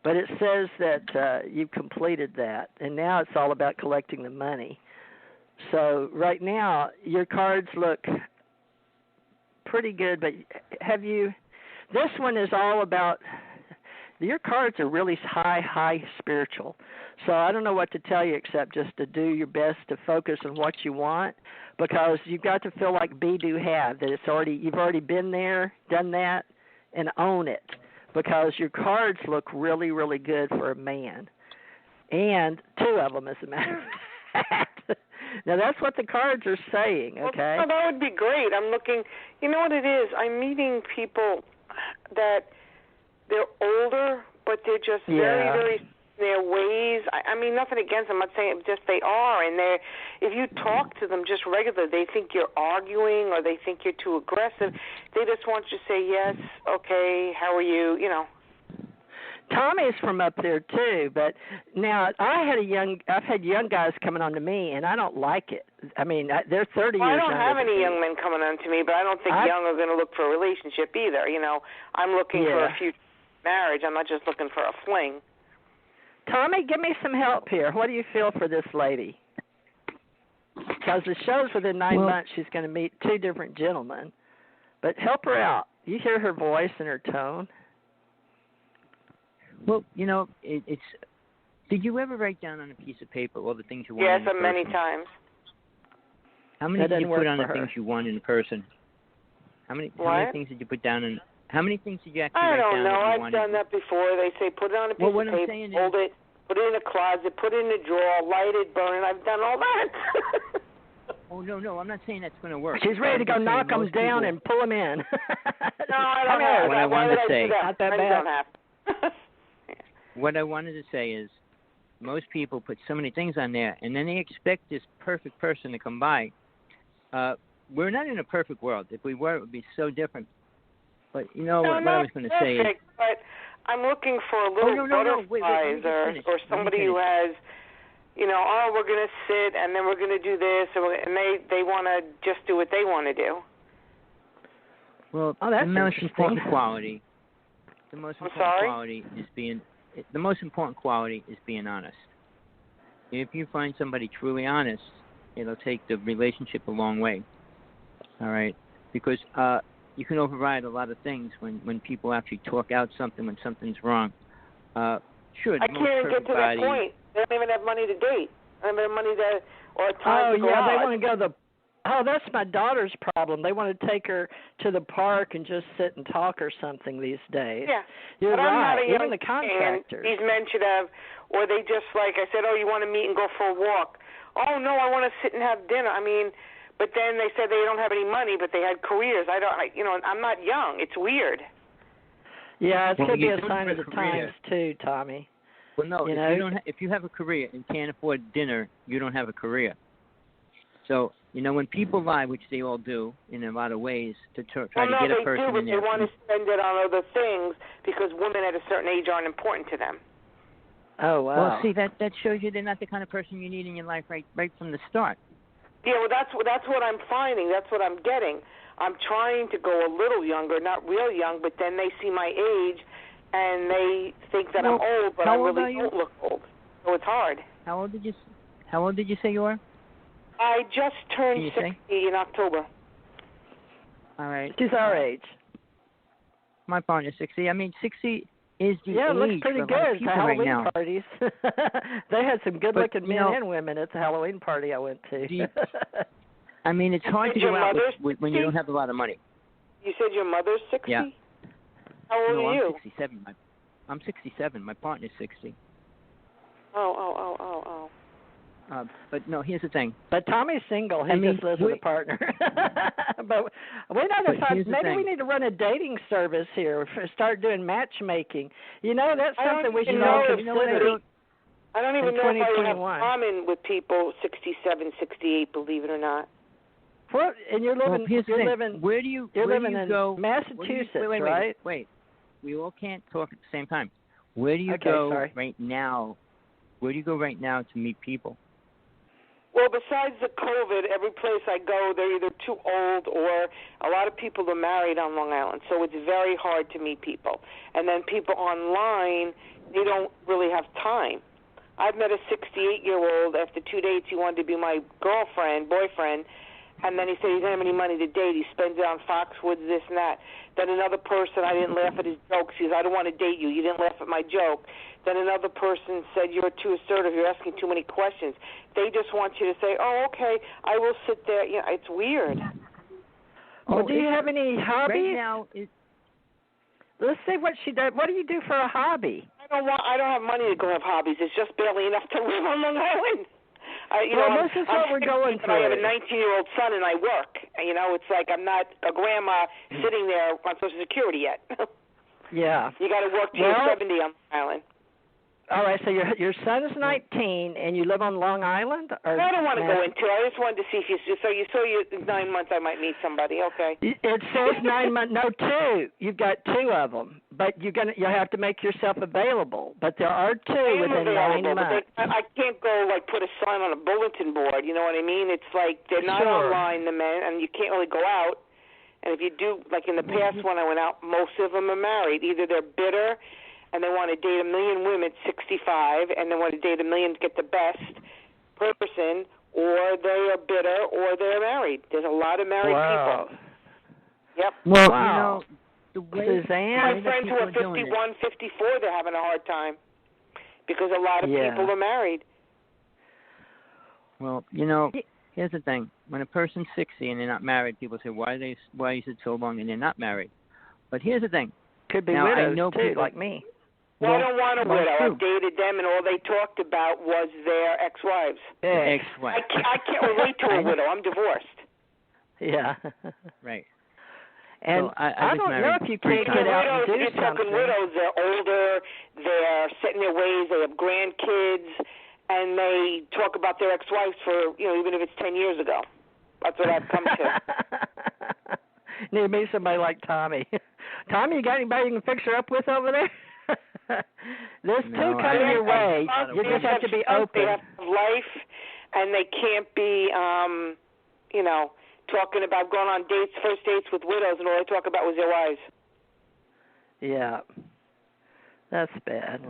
but it says that you've completed that, and now it's all about collecting the money. So right now your cards look pretty good, but have you? This one is all about. Your cards are really high spiritual. So I don't know what to tell you except just to do your best to focus on what you want, because you've got to feel like be do have, that you've already been there, done that, and own it, because your cards look really, really good for a man. And 2 of them, as a matter of fact. Now, that's what the cards are saying, okay? Well, that would be great. I'm looking, you know what it is? I'm meeting people that they're older, but they're just very, very their ways. I mean, nothing against them. I'm not saying it, just they are. And if you talk to them just regularly, they think you're arguing or they think you're too aggressive. They just want you to say, yes, okay, how are you, you know. Tommy's from up there too, but now I've had young guys coming on to me, and I don't like it. I mean, they're 30 well, years I don't younger have than any me. young men coming on to me, but I don't think young are going to look for a relationship either. You know, I'm looking for a future marriage. I'm not just looking for a fling. Tommy, give me some help here. What do you feel for this lady? Because the show's within 9 months. She's going to meet 2 different gentlemen, but help her out. You hear her voice and her tone. Well, you know, it's. Did you ever write down on a piece of paper all the things you wanted? Yes, many times. How many did you put on the things you want in a person? How many things did you put down in? How many things did you actually write down? I don't know. I've done that before. They say put it on a piece of paper, hold it, put it in a closet, put it in a drawer, light it, burn it. I've done all that. Oh, no, I'm not saying that's going to work. She's ready to go knock them down and pull them in. No, I don't have what I wanted to say. Not that bad. What I wanted to say is most people put so many things on there, and then they expect this perfect person to come by. We're not in a perfect world. If we were, it would be so different. But, you know, what I was going to say is... But I'm looking for a little butterflies or somebody who has, you know, we're going to sit and then we're going to do this, and they want to just do what they want to do. Well, the most important quality... The most important quality is being honest. If you find somebody truly honest, it'll take the relationship a long way. All right? Because you can override a lot of things when people actually talk out something when something's wrong. Sure, I can't even get to that point. They don't even have money to date. They don't have money or time to go out. They want to go to the... Oh, that's my daughter's problem. They want to take her to the park and just sit and talk or something these days. Yeah. You're but right. I'm not a young Even the contractors. These men should have, or they just like, I said, you want to meet and go for a walk. Oh, no, I want to sit and have dinner. I mean, but then they said they don't have any money, but they had careers. I'm not young. It's weird. Yeah, it could be a sign of the times, too, Tommy. Well, no, if you have a career and can't afford dinner, you don't have a career. So, you know, when people lie, which they all do in a lot of ways, to try to get a person in there. They want to spend it on other things because women at a certain age aren't important to them. Oh, wow. Well, see, that shows you they're not the kind of person you need in your life right from the start. Yeah, well, that's what I'm finding. That's what I'm getting. I'm trying to go a little younger, not real young, but then they see my age and they think that I'm old, but I really don't look old. So it's hard. How old did you say you are? I just turned 60 in October. All right. She's our age. My partner's 60. I mean, 60 is the age. Yeah, it looks pretty good at the Halloween parties. They had some good-looking men and women at the Halloween party I went to. I mean, it's hard to go out when you don't have a lot of money. You said your mother's 60? Yeah. How old are you? I'm 67. I'm 67. My partner's 60. Oh. But no, here's the thing. But Tommy's single. He just lives with a partner. But we don't decide. Maybe we need to run a dating service here. Start doing matchmaking. You know, that's something we should all consider. I don't even know if I have common with people 67, 68. Believe it or not. What? And you're living. Where do you in Massachusetts, right? Wait. We all can't talk at the same time. Where do you go right now? Where do you go right now to meet people? Well, besides the COVID, every place I go, they're either too old or a lot of people are married on Long Island, so it's very hard to meet people. And then people online, they don't really have time. I've met a 68-year-old. After 2 dates, he wanted to be my boyfriend, and then he said he didn't have any money to date. He spends it on Foxwoods, this and that. Then another person, I didn't laugh at his jokes. He says, I don't want to date you. You didn't laugh at my joke. Then another person said, you're too assertive. You're asking too many questions. They just want you to say, oh, okay, I will sit there. You know, it's weird. Well, do you have any hobbies? Right now, let's see what she does. What do you do for a hobby? I don't have money to go have hobbies. It's just barely enough to live on Long Island. This is what we're going through. I have a 19-year-old son and I work. You know, it's like I'm not a grandma sitting there on Social Security yet. Yeah. You got to work till you're 70 on Long Island. All right, so your son is 19 and you live on Long Island? Or I don't want to go into it. I just wanted to see if you saw you 9 months I might meet somebody. Okay. It says 9 months. No, 2. You've got 2 of them, but you'll have to make yourself available. But there are 2 within 9 months. I can't go put a sign on a bulletin board. You know what I mean? It's like they're not online, the men, and you can't really go out. And if you do, like in the past when I went out, most of them are married. Either they're bitter and they want to date a million women at 65 and they want to date a million to get the best person, or they are bitter or they're married. There's a lot of married people. Yep. Well, you know, the way Suzanne, my friends who are 51, 54, they're having a hard time because a lot of people are married. Well, you know, here's the thing. When a person's 60 and they're not married, people say, why is it so long and they're not married? But here's the thing. Could be now, widows, I know too, people, like me. Well, I don't want a widow. I've dated them, and all they talked about was their ex-wives. Ex-wives. I can't relate to a widow. I'm divorced. Yeah. Right. And so I don't know if you can't get out and do something. Talking widows, they're older, they're set in their ways, they have grandkids, and they talk about their ex-wives for, even if it's 10 years ago. That's what I've come to. Need to meet somebody like Tommy. Tommy, you got anybody you can fix her up with over there? There's 2 coming your way. You just have to be open. They have life, and they can't be, talking about going on dates, first dates with widows, and all they talk about was their wives. Yeah. That's bad.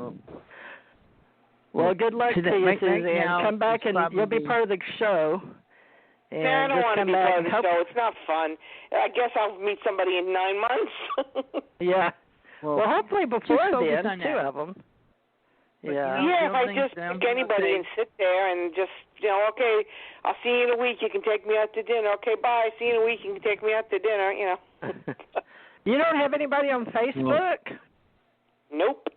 Well, good luck to you, Suzanne. Come back and you'll be part of the show. And I don't want to be part of the show. It's not fun. I guess I'll meet somebody in 9 months. Yeah. Well, hopefully before then, 2 of them. But, yeah, if I just pick anybody and sit there and just, okay, I'll see you in a week. You can take me out to dinner. Okay, bye. See you in a week. You can take me out to dinner, You don't have anybody on Facebook? Nope.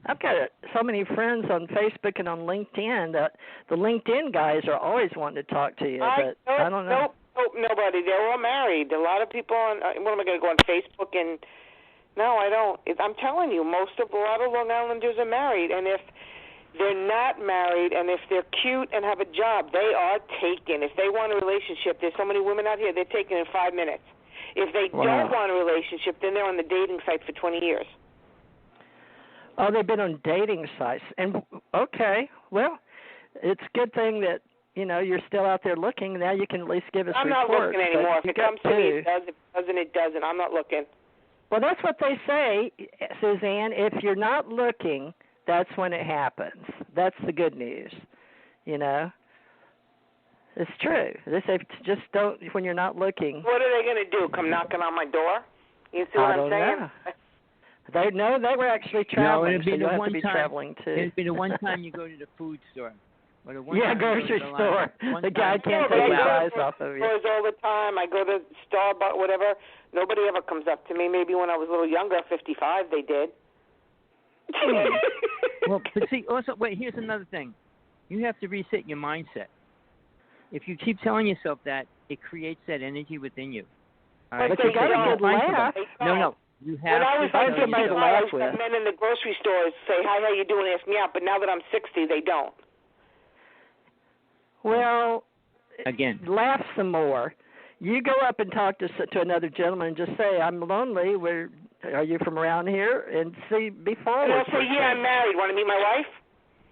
I've got so many friends on Facebook and on LinkedIn. The LinkedIn guys are always wanting to talk to you, but I don't know. Nope, nobody. They're all married. A lot of people on, what am I going to go on Facebook and... No, I don't. I'm telling you, a lot of Long Islanders are married, and if they're not married and if they're cute and have a job, they are taken. If they want a relationship, there's so many women out here, they're taken in 5 minutes. If they don't want a relationship, then they're on the dating site for 20 years. Oh, they've been on dating sites. And, okay, well, it's a good thing that, you're still out there looking. Now you can at least give us reports. I'm not looking anymore. If it comes to me, it does. If it doesn't, it doesn't. I'm not looking. Well, that's what they say, Suzanne. If you're not looking, that's when it happens. That's the good news, It's true. They say just don't, when you're not looking. What are they going to do, come knocking on my door? You see what I'm saying? Know. They were actually traveling, so you have to be traveling, too. It'd be the one time you go to the food store. Grocery store. The guy can't take his eyes off of you. All the time. I go to Starbucks, whatever. Nobody ever comes up to me. Maybe when I was a little younger, 55, they did. Well, but see, also, wait, here's another thing. You have to reset your mindset. If you keep telling yourself that, it creates that energy within you. All right? But you got a good laugh. No. You have when I was like somebody to laugh with. Men in the grocery stores say, "Hi, how you doing?" Ask me out. But now that I'm 60, they don't. Well, again, laugh some more. You go up and talk to another gentleman and just say, "I'm lonely. Are you from around here?" And be forward. And they'll say, "Yeah, I'm married. Want to meet my wife?"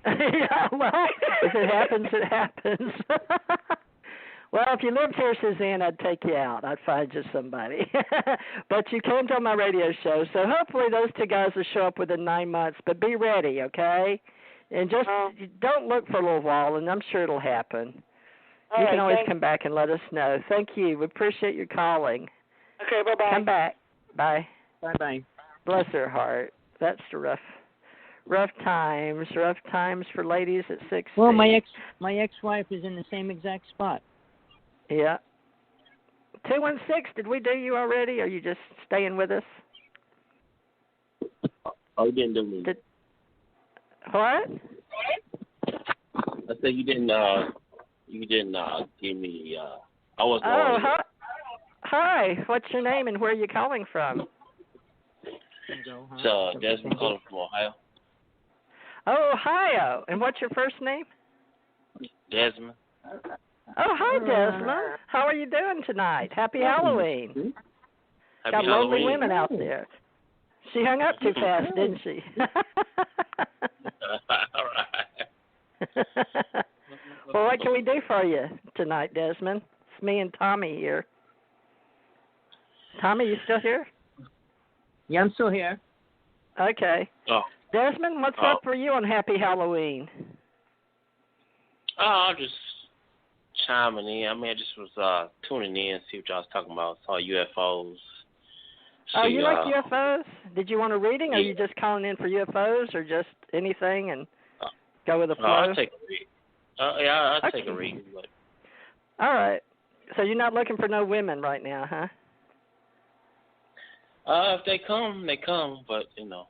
Yeah, well, if it happens, it happens. Well, if you lived here, Suzanne, I'd take you out. I'd find you somebody. But you came to my radio show, so hopefully those two guys will show up within 9 months. But be ready, okay? And just don't look for a little while, and I'm sure it'll happen. You can always come back and let us know. Thank you. We appreciate your calling. Okay, bye-bye. Come back. Bye. Bye-bye. Bless her heart. That's the rough times for ladies at 60. Well, my ex-wife is in the same exact spot. Yeah. 216, did we do you already, or are you just staying with us? Oh, you didn't do me. What? I said you didn't give me, I wasn't on. Hi. What's your name and where are you calling from? It's Desmond calling from Ohio. Oh, Ohio. And what's your first name? Desmond. Oh, hi, Desmond. How are you doing tonight? Happy Halloween. Got lovely women out there. She hung up too fast, didn't she? All right. Well, what can we do for you tonight, Desmond? It's me and Tommy here. Tommy, you still here? Yeah, I'm still here. Okay. Oh. Desmond, what's up for you on Happy Halloween? Oh, I'm just chiming in. I mean, I just was tuning in, see what y'all was talking about. Saw UFOs. Oh, you like UFOs? Did you want a reading, or are you just calling in for UFOs, or just anything and go with the flow? I'll take a reading. I'll take a reading. But... All right. So you're not looking for no women right now, huh? If they come, they come. But, you know.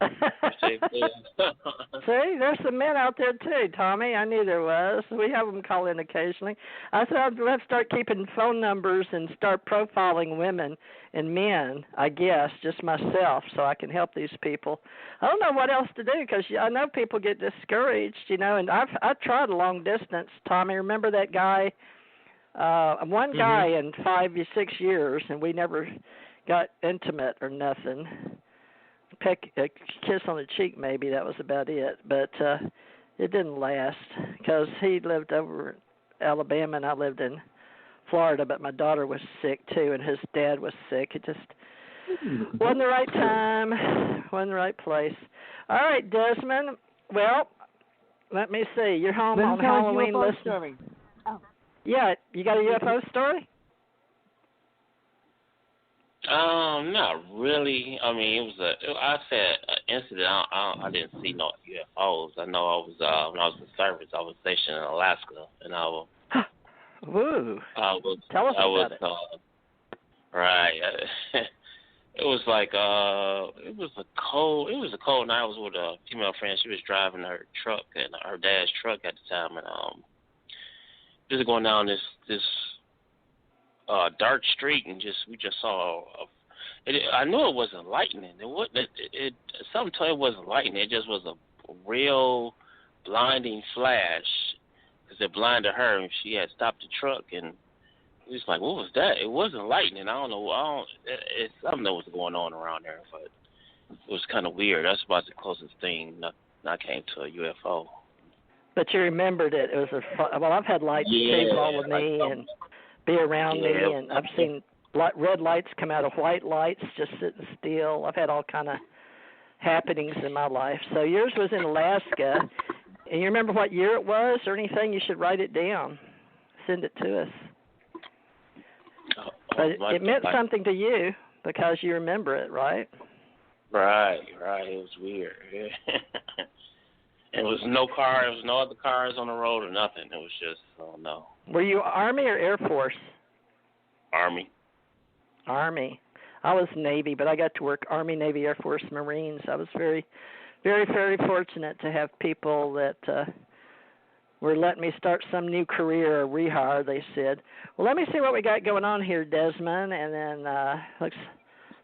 See, there's some men out there, too, Tommy. I knew there was. We have them call in occasionally. I said, let's start keeping phone numbers and start profiling women and men, I guess, just myself, so I can help these people. I don't know what else to do because I know people get discouraged, you know, and I've tried a long distance, Tommy. Remember that guy? One guy in 5 or 6 years, and we never got intimate or nothing. A kiss on the cheek, maybe, that was about it. But it didn't last because he lived over in Alabama and I lived in Florida, but my daughter was sick too and his dad was sick. It just wasn't the right time, wasn't the right place. All right, Desmond. Well, let me see. You're home on Halloween listening. Oh. Yeah, you got a UFO story? Not really. I mean, I said an incident. I didn't see no UFOs. I know I was when I was in service. I was stationed in Alaska, and I was. Woo! Tell us about it. Right. It was like it was a cold night. I was with a female friend. She was driving her truck and her dad's truck at the time, and just going down this dark street, and we just saw. I knew it wasn't lightning. Something told me it wasn't lightning. It just was a real blinding flash, because it blinded her, and she had stopped the truck, and it was like, what was that? It wasn't lightning. I don't know. It's something that was going on around there, but it was kind of weird. That's about the closest thing I came to a UFO. But you remembered it. It was I've had lights chase all of me and be around me, and I've seen red lights come out of white lights just sitting still. I've had all kind of happenings in my life. So yours was in Alaska, and you remember what year it was or anything? You should write it down. Send it to us. But it meant something to you because you remember it, right? Right. It was weird. It was no car. There was no other cars on the road or nothing. It was just, oh no. Were you Army or Air Force? Army. I was Navy, but I got to work Army, Navy, Air Force, Marines. I was very, very, very fortunate to have people that were letting me start some new career or rehire, they said. Well, let me see what we got going on here, Desmond, and then looks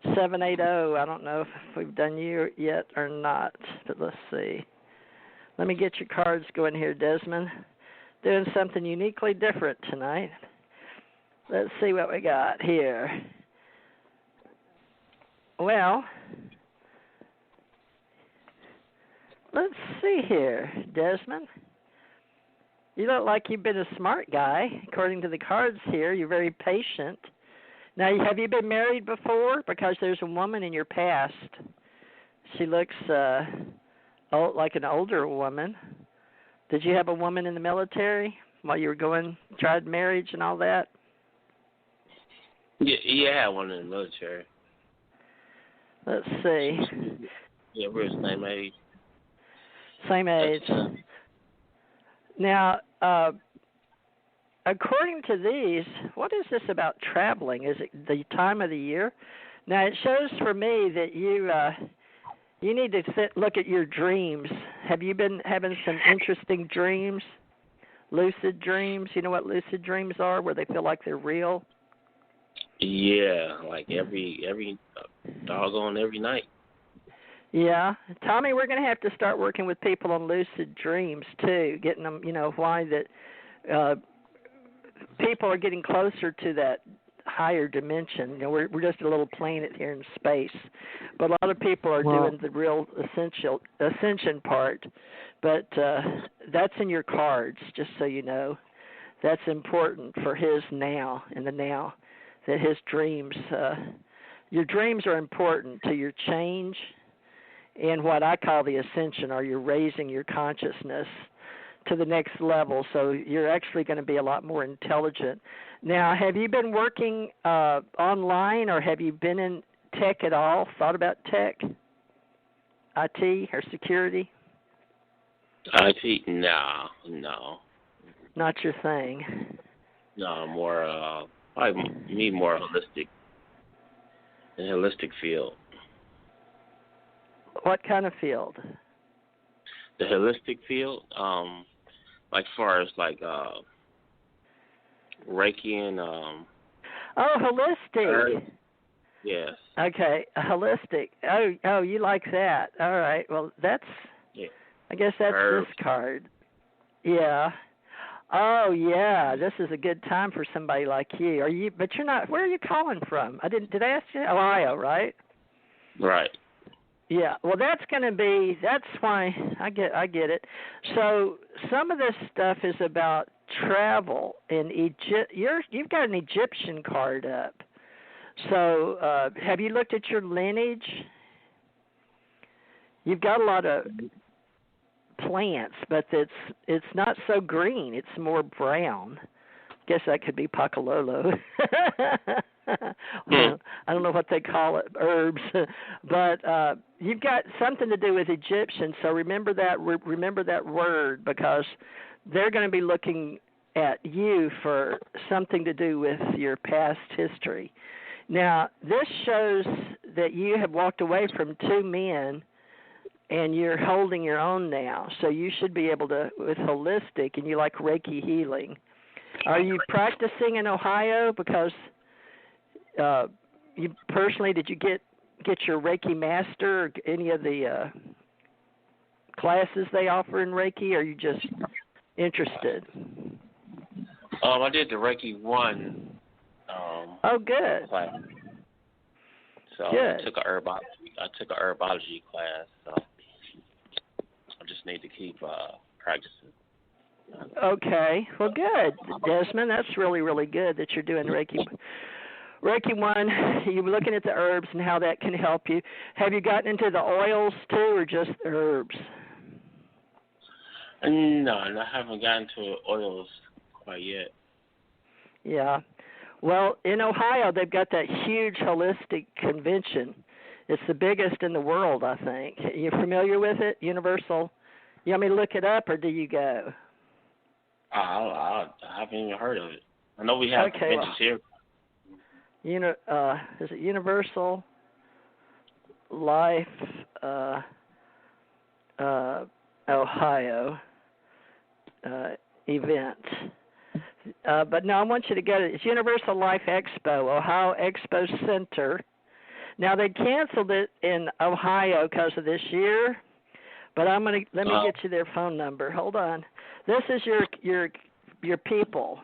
780. I don't know if we've done you yet or not, but let's see. Let me get your cards going here, Desmond. Doing something uniquely different tonight. Let's see what we got here. Well, let's see here, Desmond. You look like you've been a smart guy. According to the cards here, you're very patient. Now, have you been married before? Because there's a woman in your past. She looks like an older woman. Did you have a woman in the military while you were tried marriage and all that? Yeah, I had one in the military. Let's see. Yeah, we're the same age. Same age. Now, according to these, what is this about traveling? Is it the time of the year? Now, it shows for me that you need to look at your dreams. Have you been having some interesting dreams? Lucid dreams? You know what lucid dreams are, where they feel like they're real? Yeah, like every doggone every night. Yeah. Tommy, we're going to have to start working with people on lucid dreams, too, getting them, why that people are getting closer to that higher dimension. We're just a little planet here in space, but a lot of people are doing the real ascension part. But that's in your cards, just so you know. That's important for his now, in the now, that his dreams, your dreams are important to your change and what I call the ascension, or you're raising your consciousness to the next level, so you're actually going to be a lot more intelligent. Now, have you been working online, or have you been in tech at all? Thought about tech, IT, or security? IT, no. Not your thing. No, more, probably me more holistic, in a holistic field. What kind of field? The holistic field, like far as like Reiki and holistic. Yes. Okay, holistic. Oh, you like that? All right. Well, that's. Yeah. I guess that's Herbs. this card. Yeah. Oh, yeah. This is a good time for somebody like you. Are you? But you're not. Where are you calling from? Did I ask you? Ohio, right? Right. Yeah, well, that's why I get it. So some of this stuff is about travel in Egypt. You've got an Egyptian card up. So have you looked at your lineage? You've got a lot of plants, but it's not so green. It's more brown. Guess that could be Pakalolo. Well, I don't know what they call it, herbs, but you've got something to do with Egyptians. So remember that word, because they're going to be looking at you for something to do with your past history. Now, this shows that you have walked away from two men, and you're holding your own now. So you should be able to, with holistic, and you like Reiki healing. Are you practicing in Ohio? Because you personally, did you get your Reiki master or any of the classes they offer in Reiki, or are you just interested? I did the Reiki 1. Good. Class. So good. I took a herbology class. So I just need to keep practicing. Okay. Well, good, Desmond. That's really, really good that you're doing Reiki 1. You're looking at the herbs and how that can help you. Have you gotten into the oils too, or just herbs? No, I haven't gotten to oils quite yet. Yeah. Well, in Ohio, they've got that huge holistic convention. It's the biggest in the world, I think. You familiar with it? Universal. You want me to look it up, or do you go? I haven't even heard of it. I know we have conventions here. Is it Universal Life Ohio? event. But no, I want you to go to it's Universal Life Expo, Ohio Expo Center. Now they canceled it in Ohio because of this year, but let me get you their phone number. Hold on. This is your people.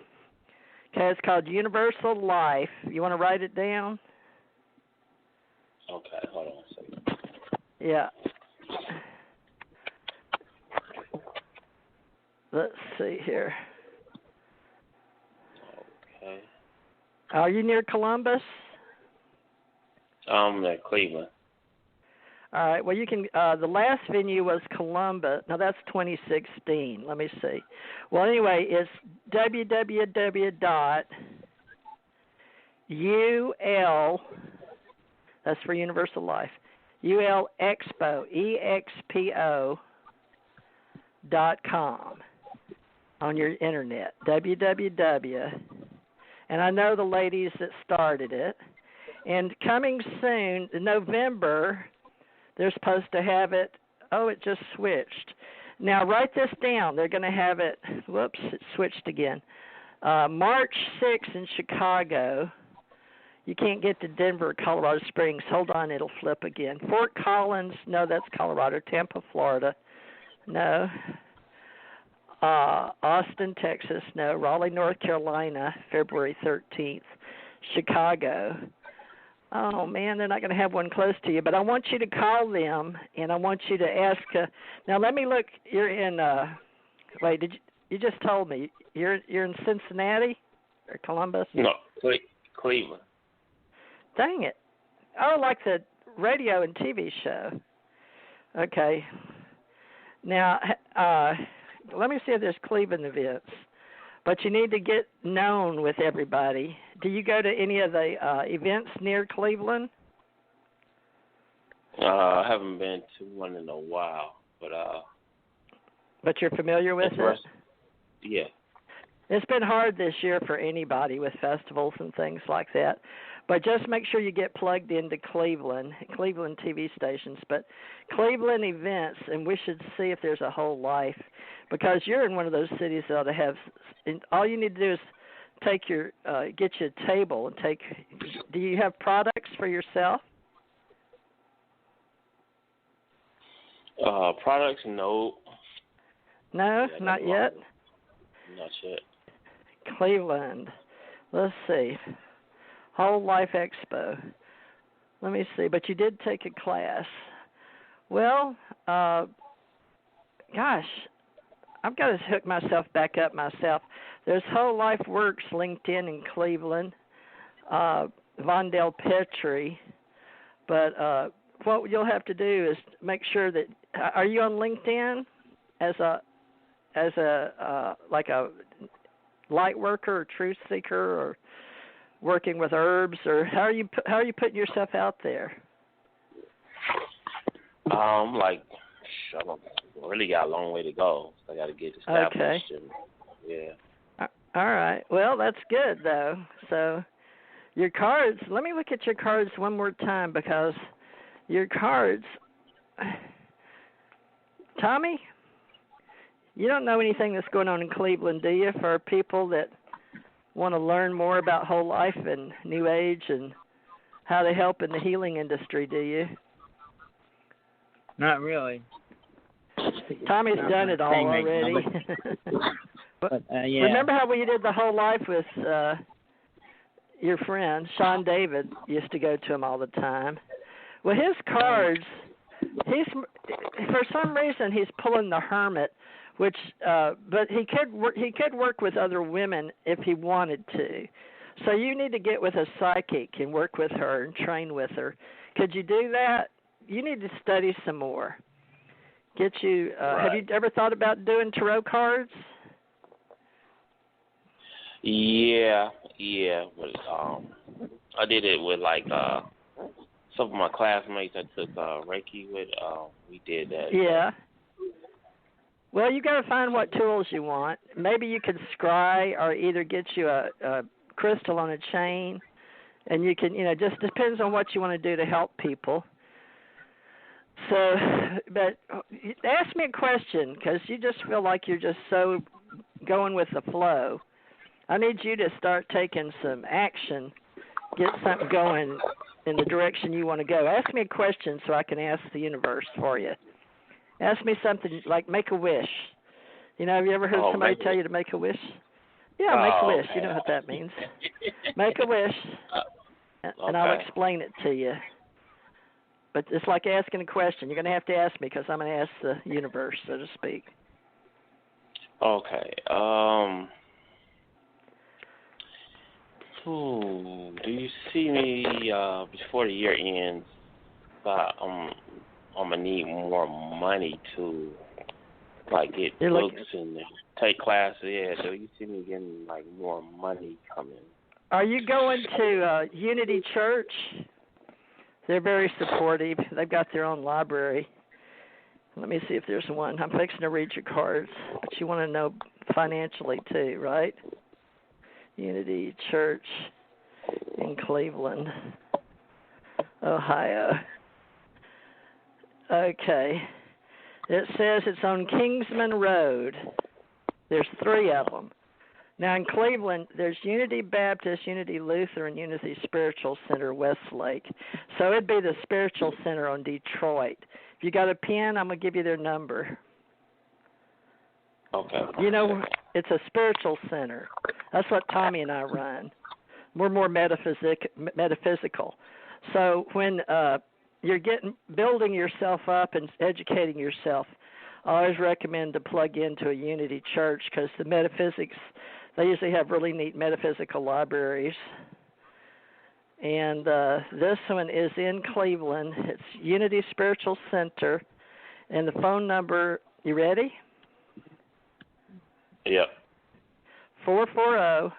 Okay, it's called Universal Life. You want to write it down? Okay, hold on a second. Yeah. Let's see here. Okay. Are you near Columbus? I'm at Cleveland. All right. Well, you can. The last venue was Columbus. Now that's 2016. Let me see. Well, anyway, it's www.ul. That's for Universal Life. ULExpo, EXPO.com on your internet. www. And I know the ladies that started it. And coming soon, in November, they're supposed to have it. Oh, it just switched. Now, write this down. They're going to have it. Whoops, it switched again. March 6th in Chicago. You can't get to Denver, Colorado Springs. Hold on, it'll flip again. Fort Collins, no, that's Colorado. Tampa, Florida, no. Austin, Texas, no. Raleigh, North Carolina, February 13th. Chicago. Oh, man, they're not going to have one close to you. But I want you to call them, and I want you to ask. Now, let me look. You're in, wait, you just told me. You're in Cincinnati or Columbus? No, Cleveland. Dang it. Oh, like the radio and TV show. Okay. Now, let me see if there's Cleveland events. But you need to get known with everybody. Do you go to any of the events near Cleveland? I haven't been to one in a while, but you're familiar with it? Yeah. It's been hard this year for anybody with festivals and things like that. But just make sure you get plugged into Cleveland TV stations. But Cleveland events, and we should see if there's a whole life, because you're in one of those cities that ought to have. All you need to do is get you a table and take. Do you have products for yourself? Products, no. No, not yet. Not yet. Cleveland. Let's see. Whole Life Expo. Let me see. But you did take a class. Well, gosh, I've got to hook myself back up myself. There's Whole Life Works LinkedIn in Cleveland, Vondell Petrie. But what you'll have to do is make sure that are you on LinkedIn as a like a light worker or truth seeker or working with herbs, or how are you putting yourself out there? I don't really got a long way to go. I got to get established. Okay. Yeah. All right. Well, that's good though. So your cards. Let me look at your cards one more time, because your cards, Tommy. You don't know anything that's going on in Cleveland, do you? For people that want to learn more about whole life and New Age and how they help in the healing industry, do you? Not really. Tommy's done it all already. But, yeah. Remember how we did the whole life with your friend, Sean David used to go to him all the time. Well, his cards, for some reason he's pulling the Hermit, which but he could work with other women if he wanted to. So you need to get with a psychic and work with her and train with her. Could you do that? You need to study some more. Right. Have you ever thought about doing tarot cards? Yeah, but I did it with some of my classmates I took Reiki with. We did that. Yeah. Well, you got to find what tools you want. Maybe you can scry, or either get you a crystal on a chain, and you can, just depends on what you want to do to help people. So, but ask me a question, because you just feel like you're just so going with the flow. I need you to start taking some action, get something going in the direction you want to go. Ask me a question so I can ask the universe for you. Ask me something like make a wish. You know, have you ever heard somebody tell you to make a wish? Yeah, make a wish. Okay. You know what that means. Make a wish, and I'll explain it to you. But it's like asking a question. You're going to have to ask me because I'm going to ask the universe, so to speak. Okay. Do you see me before the year ends? I'm gonna need more money to get books and take classes. Yeah. Do you see me getting more money coming? Are you going to Unity Church? They're very supportive. They've got their own library. Let me see if there's one. I'm fixing to read your cards, but you want to know financially too, right? Unity Church in Cleveland, Ohio. Okay. It says it's on Kingsman Road. There's 3 of them. Now in Cleveland, there's Unity Baptist, Unity Lutheran, Unity Spiritual Center, Westlake. So it'd be the Spiritual Center on Detroit. If you got a pen, I'm going to give you their number. Okay. You know, it's a spiritual center. That's what Tommy and I run. We're more metaphysical. So when you're building yourself up and educating yourself, I always recommend to plug into a Unity church because the metaphysics, they usually have really neat metaphysical libraries. And this one is in Cleveland. It's Unity Spiritual Center. And the phone number, you ready? Yep. 440-835-0400.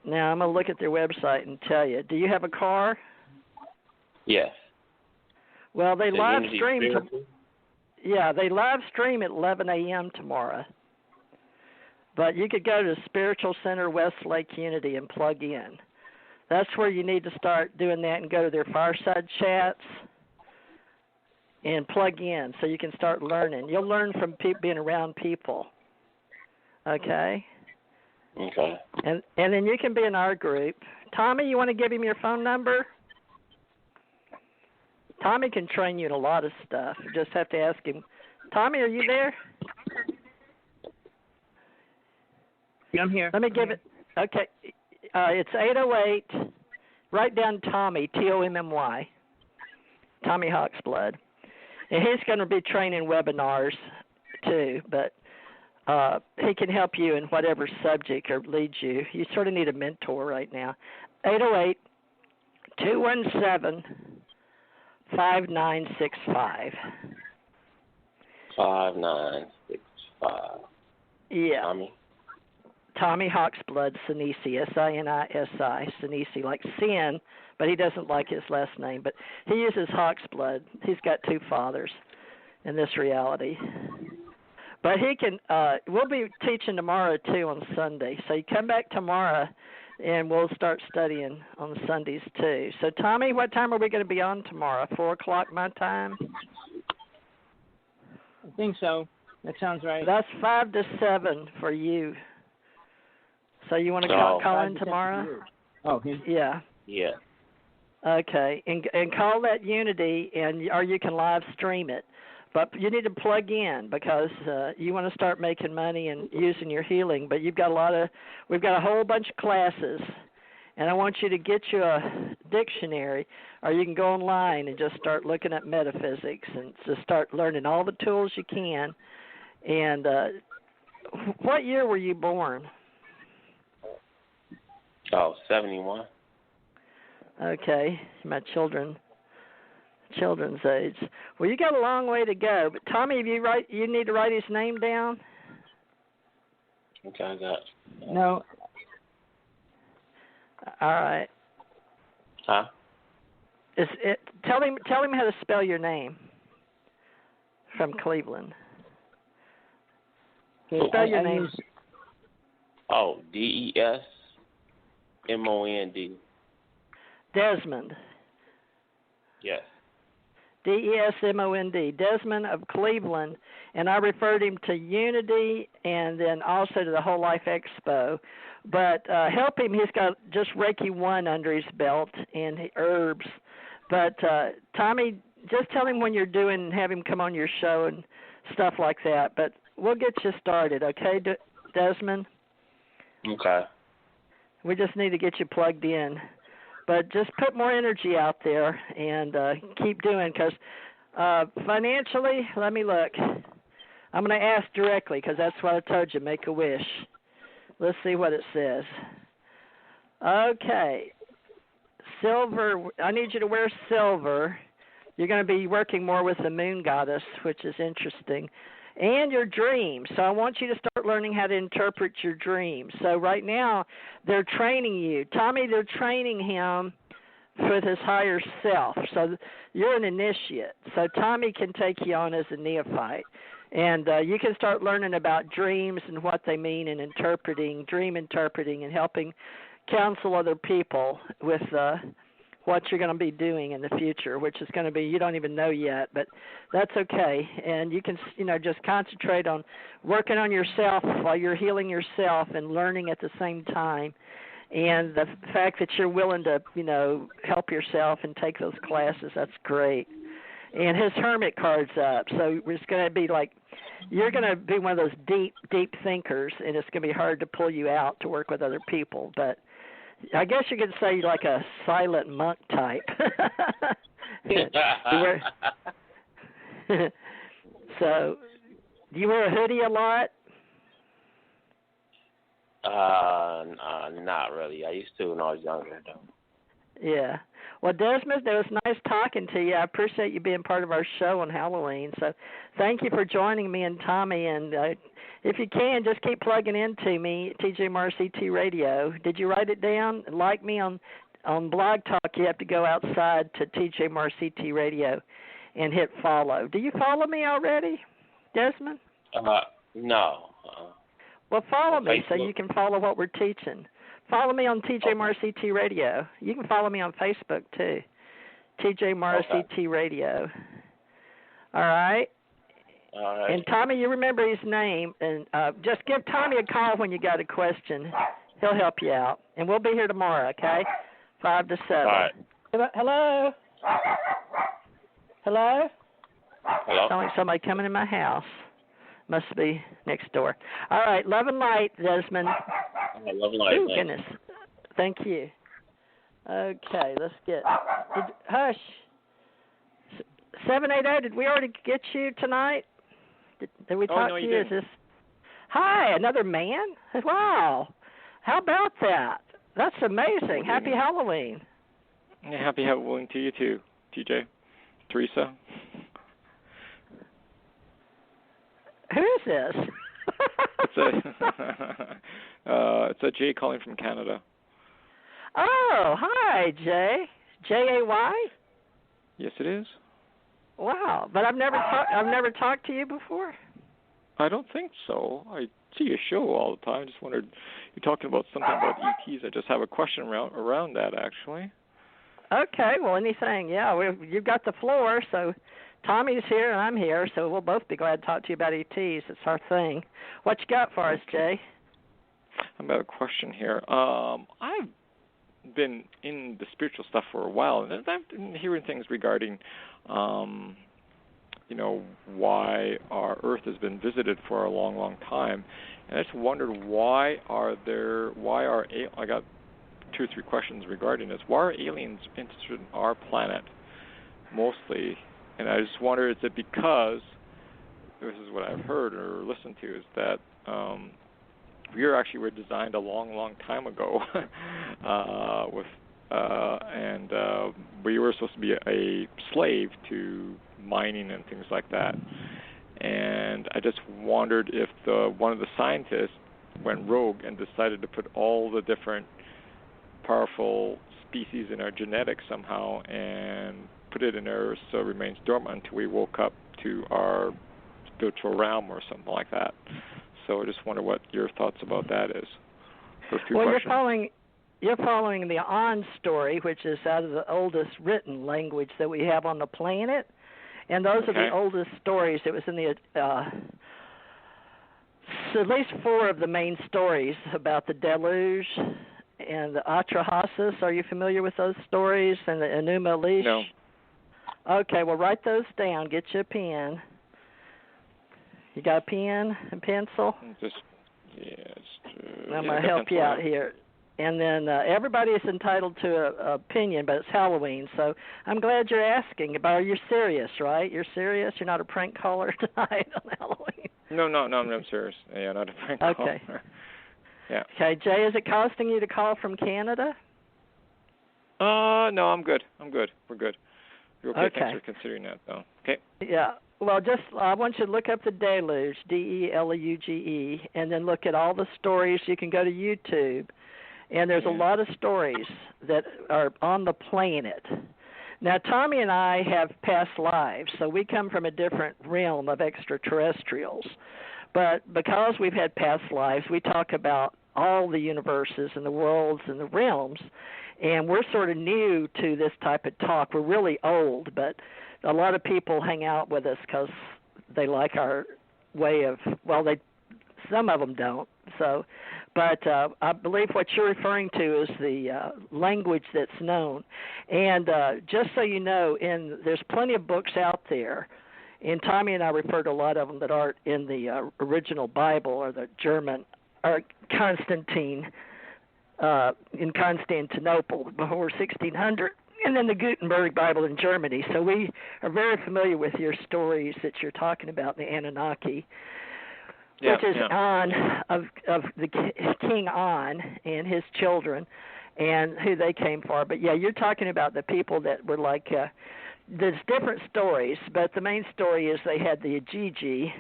Now, I'm going to look at their website and tell you. Do you have a car? Yes. Well, they live Unity stream. They live stream at 11 a.m. tomorrow. But you could go to Spiritual Center Westlake Unity and plug in. That's where you need to start doing that and go to their fireside chats and plug in so you can start learning. You'll learn from being around people. Okay? Okay. And then you can be in our group. Tommy, you want to give him your phone number? Tommy can train you in a lot of stuff. You just have to ask him. Tommy, are you there? Yeah, I'm here. Let me give it. Okay. It's 808. Write down Tommy, Tommy. Tommy Hawksblood. And he's going to be training webinars too, but he can help you in whatever subject or leads you. You sort of need a mentor right now. 808-217-5965. 5965. Yeah. Tommy Hawksblood, Sinisi, S-I-N-I-S-I, Sinisi, like sin, but he doesn't like his last name. But he uses Hawksblood. He's got 2 fathers in this reality. But he can, we'll be teaching tomorrow, too, on Sunday. So you come back tomorrow, and we'll start studying on Sundays, too. So, Tommy, what time are we going to be on tomorrow? 4 o'clock my time? I think so. That sounds right. That's 5 to 7 for you. So you want to call in tomorrow? Oh, yeah. Yeah. Okay, and call that Unity, or you can live stream it. But you need to plug in because you want to start making money and using your healing. But we've got a whole bunch of classes, and I want you to get you a dictionary, or you can go online and just start looking at metaphysics and just start learning all the tools you can. And what year were you born? 71. Okay, my children's age. Well, you got a long way to go. But Tommy, you need to write his name down. Okay, I got it. No. All right. Huh? Tell him how to spell your name. From Cleveland. Okay, spell your name. DESMOND. Desmond. Yes. Desmond, Desmond of Cleveland, and I referred him to Unity and then also to the Whole Life Expo. But help him. He's got just Reiki 1 under his belt and herbs. But Tommy, just tell him when you're doing and have him come on your show and stuff like that. But we'll get you started, okay, Desmond? Okay. We just need to get you plugged in. But just put more energy out there and keep doing, because financially, let me look. I'm going to ask directly because that's what I told you, make a wish. Let's see what it says. Okay. Silver, I need you to wear silver. You're going to be working more with the moon goddess, which is interesting, and your dreams. So I want you to start learning how to interpret your dreams. So right now, they're training you. Tommy, they're training him with his higher self. So you're an initiate. So Tommy can take you on as a neophyte. And you can start learning about dreams and what they mean and dream interpreting, and helping counsel other people with what you're going to be doing in the future, which is going to be, you don't even know yet, but that's okay. And you can, just concentrate on working on yourself while you're healing yourself and learning at the same time. And the fact that you're willing to, help yourself and take those classes, that's great. And his hermit card's up, so it's going to be like, you're going to be one of those deep, deep thinkers, and it's going to be hard to pull you out to work with other people. But I guess you could say like a silent monk type. So, do you wear a hoodie a lot? Not really. I used to when I was younger, though. Yeah. Well, Desmond, it was nice talking to you. I appreciate you being part of our show on Halloween. So thank you for joining me and Tommy. And if you can, just keep plugging into me, TJ Morris ET Radio. Did you write it down? Like me on Blog Talk, you have to go outside to TJ Morris ET Radio and hit follow. Do you follow me already, Desmond? No. Well, follow me so Facebook. you can follow what we're teaching. Follow me on TJ Morris ET Radio. You can follow me on Facebook, too. TJ Morris ET Radio. All right? All right. And Tommy, you remember his name. And just give Tommy a call when you got a question. He'll help you out. And we'll be here tomorrow, okay? 5 to 7. All right. Hello? Hello? Hello? Sounds like somebody coming in my house. Must be next door. All right. Love and light, Desmond. Love and light. Oh, goodness. Thank you. Okay, let's get... Hush. 780, did we already get you tonight? Did we talk to you? Didn't. Is this... Hi, another man? Wow. How about that? That's amazing. Happy Halloween. Yeah, happy Halloween to you too, TJ. Theresa. Who is this? It's a Jay calling from Canada. Oh, hi, Jay. Jay? Yes, it is. Wow, but I've never talked to you before. I don't think so. I see your show all the time. I just wondered, you're talking about something about ETs. I just have a question around that, actually. Okay, well, anything. Yeah, you've got the floor, so Tommy's here and I'm here, so we'll both be glad to talk to you about ETs. It's our thing. What you got for us, Jay? I've got a question here. I've been in the spiritual stuff for a while, and I've been hearing things regarding, why our Earth has been visited for a long, long time. And I just wondered I got 2 or 3 questions regarding this. Why are aliens interested in our planet mostly? And I just wonder, is it because, this is what I've heard or listened to, is that we were designed a long, long time ago, and we were supposed to be a slave to mining and things like that. And I just wondered if one of the scientists went rogue and decided to put all the different powerful species in our genetics somehow and put it in there so it remains dormant until we woke up to our spiritual realm or something like that. So I just wonder what your thoughts about that is. Those 2 questions. you're following the On story, which is out of the oldest written language that we have on the planet, and those are the oldest stories. It was in the so at least 4 of the main stories about the deluge and the Atrahasis. Are you familiar with those stories? And the Enuma Elish? No. Okay, well, write those down. Get you a pen. You got a pen and pencil? I'm going to help you out here. And then everybody is entitled to an opinion, but it's Halloween, so I'm glad you're asking. But are you serious, right? You're serious? You're not a prank caller tonight on Halloween? No, I'm serious. Yeah, not a prank caller. Okay. Yeah. Okay, Jay, is it costing you to call from Canada? No, I'm good. We're good. You're okay. Thanks for considering that, though. Okay. Yeah. Well, I want you to look up the Deluge, Deluge, and then look at all the stories. You can go to YouTube, and there's a lot of stories that are on the planet. Now, Tommy and I have past lives, so we come from a different realm of extraterrestrials. But because we've had past lives, we talk about all the universes and the worlds and the realms, and we're sort of new to this type of talk. We're really old, but a lot of people hang out with us because they like our way of, well, some of them don't. So, but I believe what you're referring to is the language that's known. And just so you know, there's plenty of books out there, and Tommy and I refer to a lot of them that aren't in the original Bible or the German or Constantine in Constantinople before 1600, and then the Gutenberg Bible in Germany. So we are very familiar with your stories that you're talking about, the Anunnaki, which is On of the King On and his children and who they came for. But yeah, you're talking about the people that were like, there's different stories, but the main story is they had the Ajiji.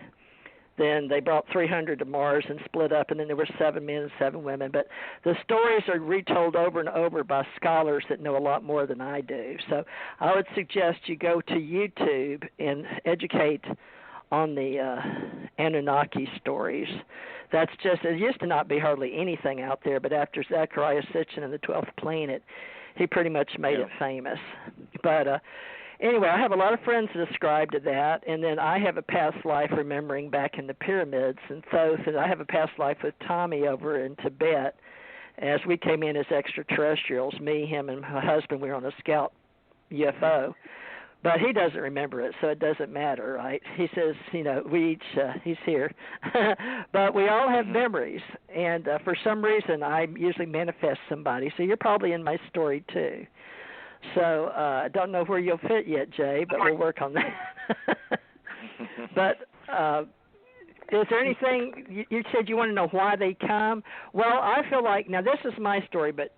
Then they brought 300 to Mars and split up, and then there were 7 men and 7 women. But the stories are retold over and over by scholars that know a lot more than I do. So I would suggest you go to YouTube and educate on the Anunnaki stories. That's just, it used to not be hardly anything out there, but after Zechariah Sitchin and the 12th Planet, he pretty much made it famous. But anyway, I have a lot of friends that ascribe to that, and then I have a past life remembering back in the pyramids, and so I have a past life with Tommy over in Tibet as we came in as extraterrestrials, me, him, and my husband. We were on a scout UFO. But he doesn't remember it, so it doesn't matter, right? He says, we each, he's here. But we all have memories, and for some reason I usually manifest somebody. So you're probably in my story, too. So I don't know where you'll fit yet, Jay, but we'll work on that. But is there anything, you said you want to know why they come? Well, I feel like, now this is my story, but,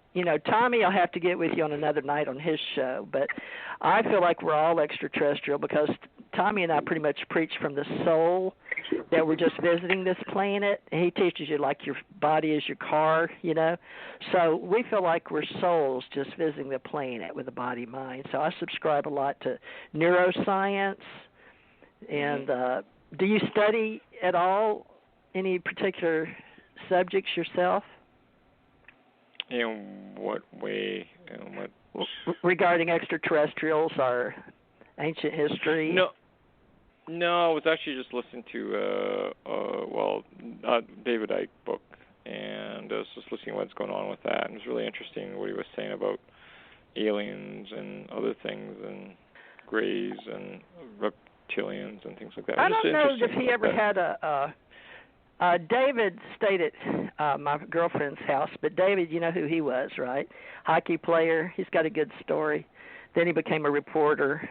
Tommy, I'll have to get with you on another night on his show. But I feel like we're all extraterrestrial because Tommy and I pretty much preach from the soul that we're just visiting this planet. And he teaches you like your body is your car, So we feel like we're souls just visiting the planet with a body mind. So I subscribe a lot to neuroscience. And do you study at all any particular subjects yourself? In what way? Regarding extraterrestrials or ancient history? No, I was actually just listening to David Icke book, and I was just listening to what's going on with that, and it was really interesting what he was saying about aliens and other things, and greys and reptilians and things like that. I don't know if he ever had a David stayed at my girlfriend's house, but David, you know who he was, right? Hockey player. He's got a good story. Then he became a reporter,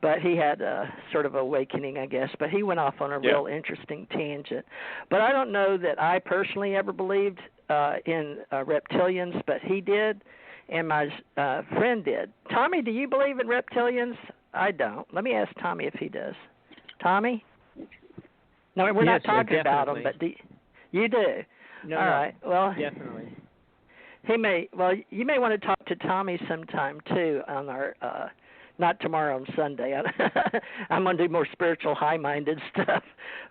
but he had a sort of awakening, I guess. But he went off on a real interesting tangent. But I don't know that I personally ever believed in reptilians, but he did, and my friend did. Tommy, do you believe in reptilians? I don't. Let me ask Tommy if he does. Tommy? No, we're not talking about them, but you do. No, all right. Well, definitely. You may want to talk to Tommy sometime too on our not tomorrow, on Sunday. I'm going to do more spiritual, high-minded stuff,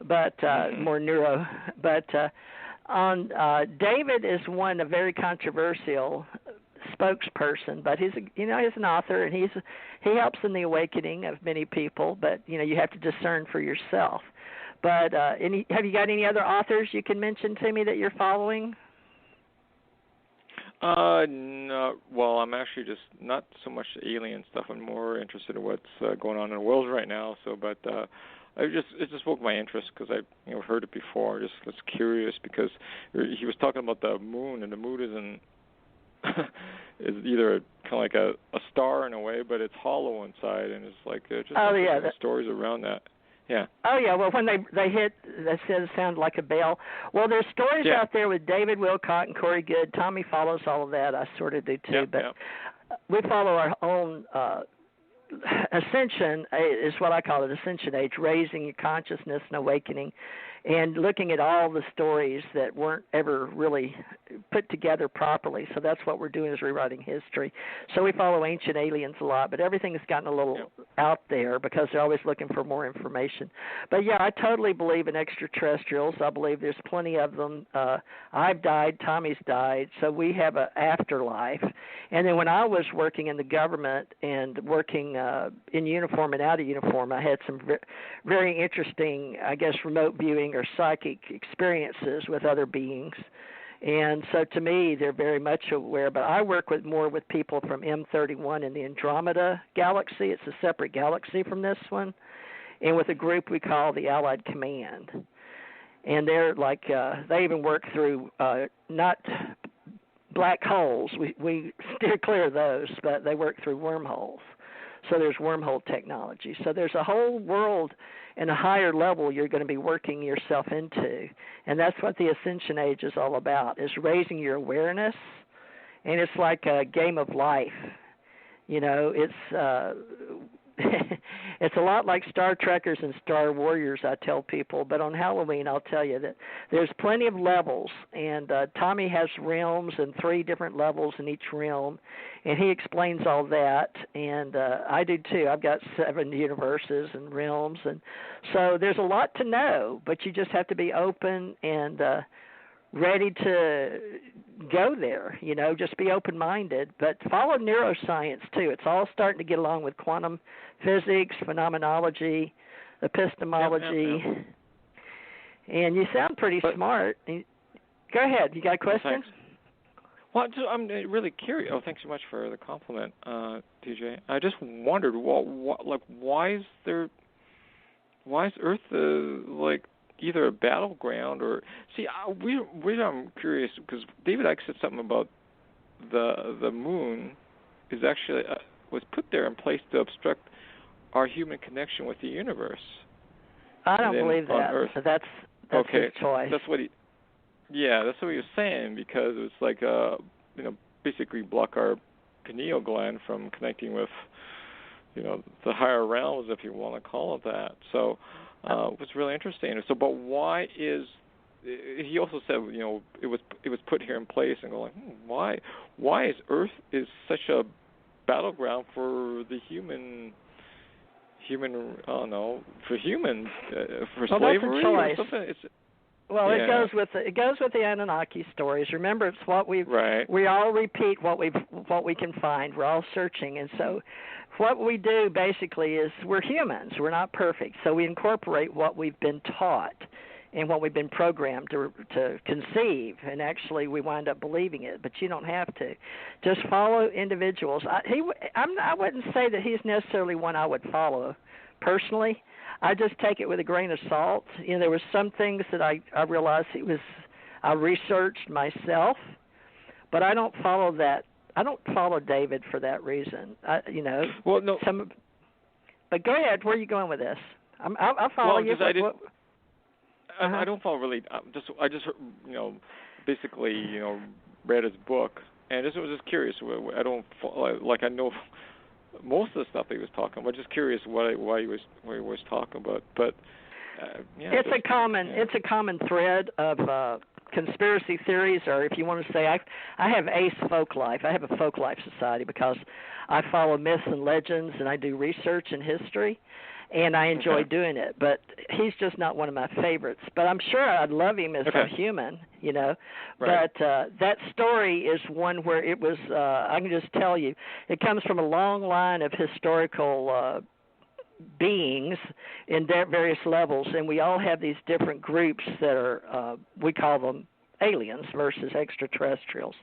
but more neuro. But David is a very controversial spokesperson, but he's an author, and he helps in the awakening of many people. But you have to discern for yourself. But have you got any other authors you can mention to me that you're following? No. Well, I'm actually just not so much alien stuff. I'm more interested in what's going on in the world right now. So, but it just woke my interest because I heard it before. I just was curious because he was talking about the moon, and the moon is either kind of like a star in a way, but it's hollow inside, and it's like just stories around that. Yeah. Oh yeah. Well, when they hit, that sound like a bell. Well, there's stories out there with David Wilcott and Corey Good. Tommy follows all of that. I sort of do too. We follow our own ascension. Is what I call it, ascension age, raising your consciousness and awakening, and looking at all the stories that weren't ever really put together properly. So that's what we're doing, is rewriting history. So we follow ancient aliens a lot, but everything has gotten a little out there because they're always looking for more information. But yeah, I totally believe in extraterrestrials. I believe there's plenty of them. I've died, Tommy's died, so we have an afterlife. And then when I was working in the government and working in uniform and out of uniform, I had some very interesting, I guess, remote viewing or psychic experiences with other beings. And so to me, they're very much aware. But I work more with people from M31 in the Andromeda galaxy. It's a separate galaxy from this one. And with a group we call the Allied Command. And they're like, they even work through not black holes. We steer clear of those, but they work through wormholes. So there's wormhole technology. So there's a whole world and a higher level you're going to be working yourself into. And that's what the Ascension Age is all about, is raising your awareness. And it's like a game of life. It's it's a lot like Star Trekkers and Star Warriors, I tell people. But on Halloween, I'll tell you that there's plenty of levels. And Tommy has realms and 3 different levels in each realm. And he explains all that. And I do too. I've got 7 universes and realms. And so there's a lot to know. But you just have to be open and ready to go there, just be open-minded. But follow neuroscience, too. It's all starting to get along with quantum physics, phenomenology, epistemology. And you sound pretty smart. Go ahead. You got a question? Well, I'm really curious. Oh, thanks so much for the compliment, TJ. I just wondered, why is Earth either a battleground or I'm curious because David Icke said something about the moon is actually was put there in place to obstruct our human connection with the universe. I don't believe that. Earth, that's okay. His choice. That's what he was saying, because it's like basically block our pineal gland from connecting with the higher realms, if you want to call it that. So it was really interesting. So, but why is he also said it was put here in place and going why is Earth is such a battleground for the human for humans for slavery or something. It goes with the Anunnaki stories. Remember, it's what we all repeat what we can find. We're all searching, and so what we do basically is we're humans. We're not perfect, so we incorporate what we've been taught and what we've been programmed to conceive, and actually we wind up believing it. But you don't have to. Just follow individuals. I wouldn't say that he's necessarily one I would follow personally. I just take it with a grain of salt. There were some things that I realized I researched myself, but I don't follow that. I don't follow David for that reason. Well, no. But go ahead. Where are you going with this? I'll follow you. I don't follow really. I just basically read his book and was just curious. I don't I know most of the stuff that he was talking about. Just curious why he was talking about. But it's a common thread of conspiracy theories, or if you want to say, I have Ace Folk Life. I have a folk life society because I follow myths and legends and I do research and history. and I enjoy doing it. But he's just not one of my favorites. But I'm sure I'd love him as a human, you know. Right. But that story is one where it was, I can just tell you, it comes from a long line of historical beings in their various levels, and we all have these different groups that are, we call them aliens versus extraterrestrials.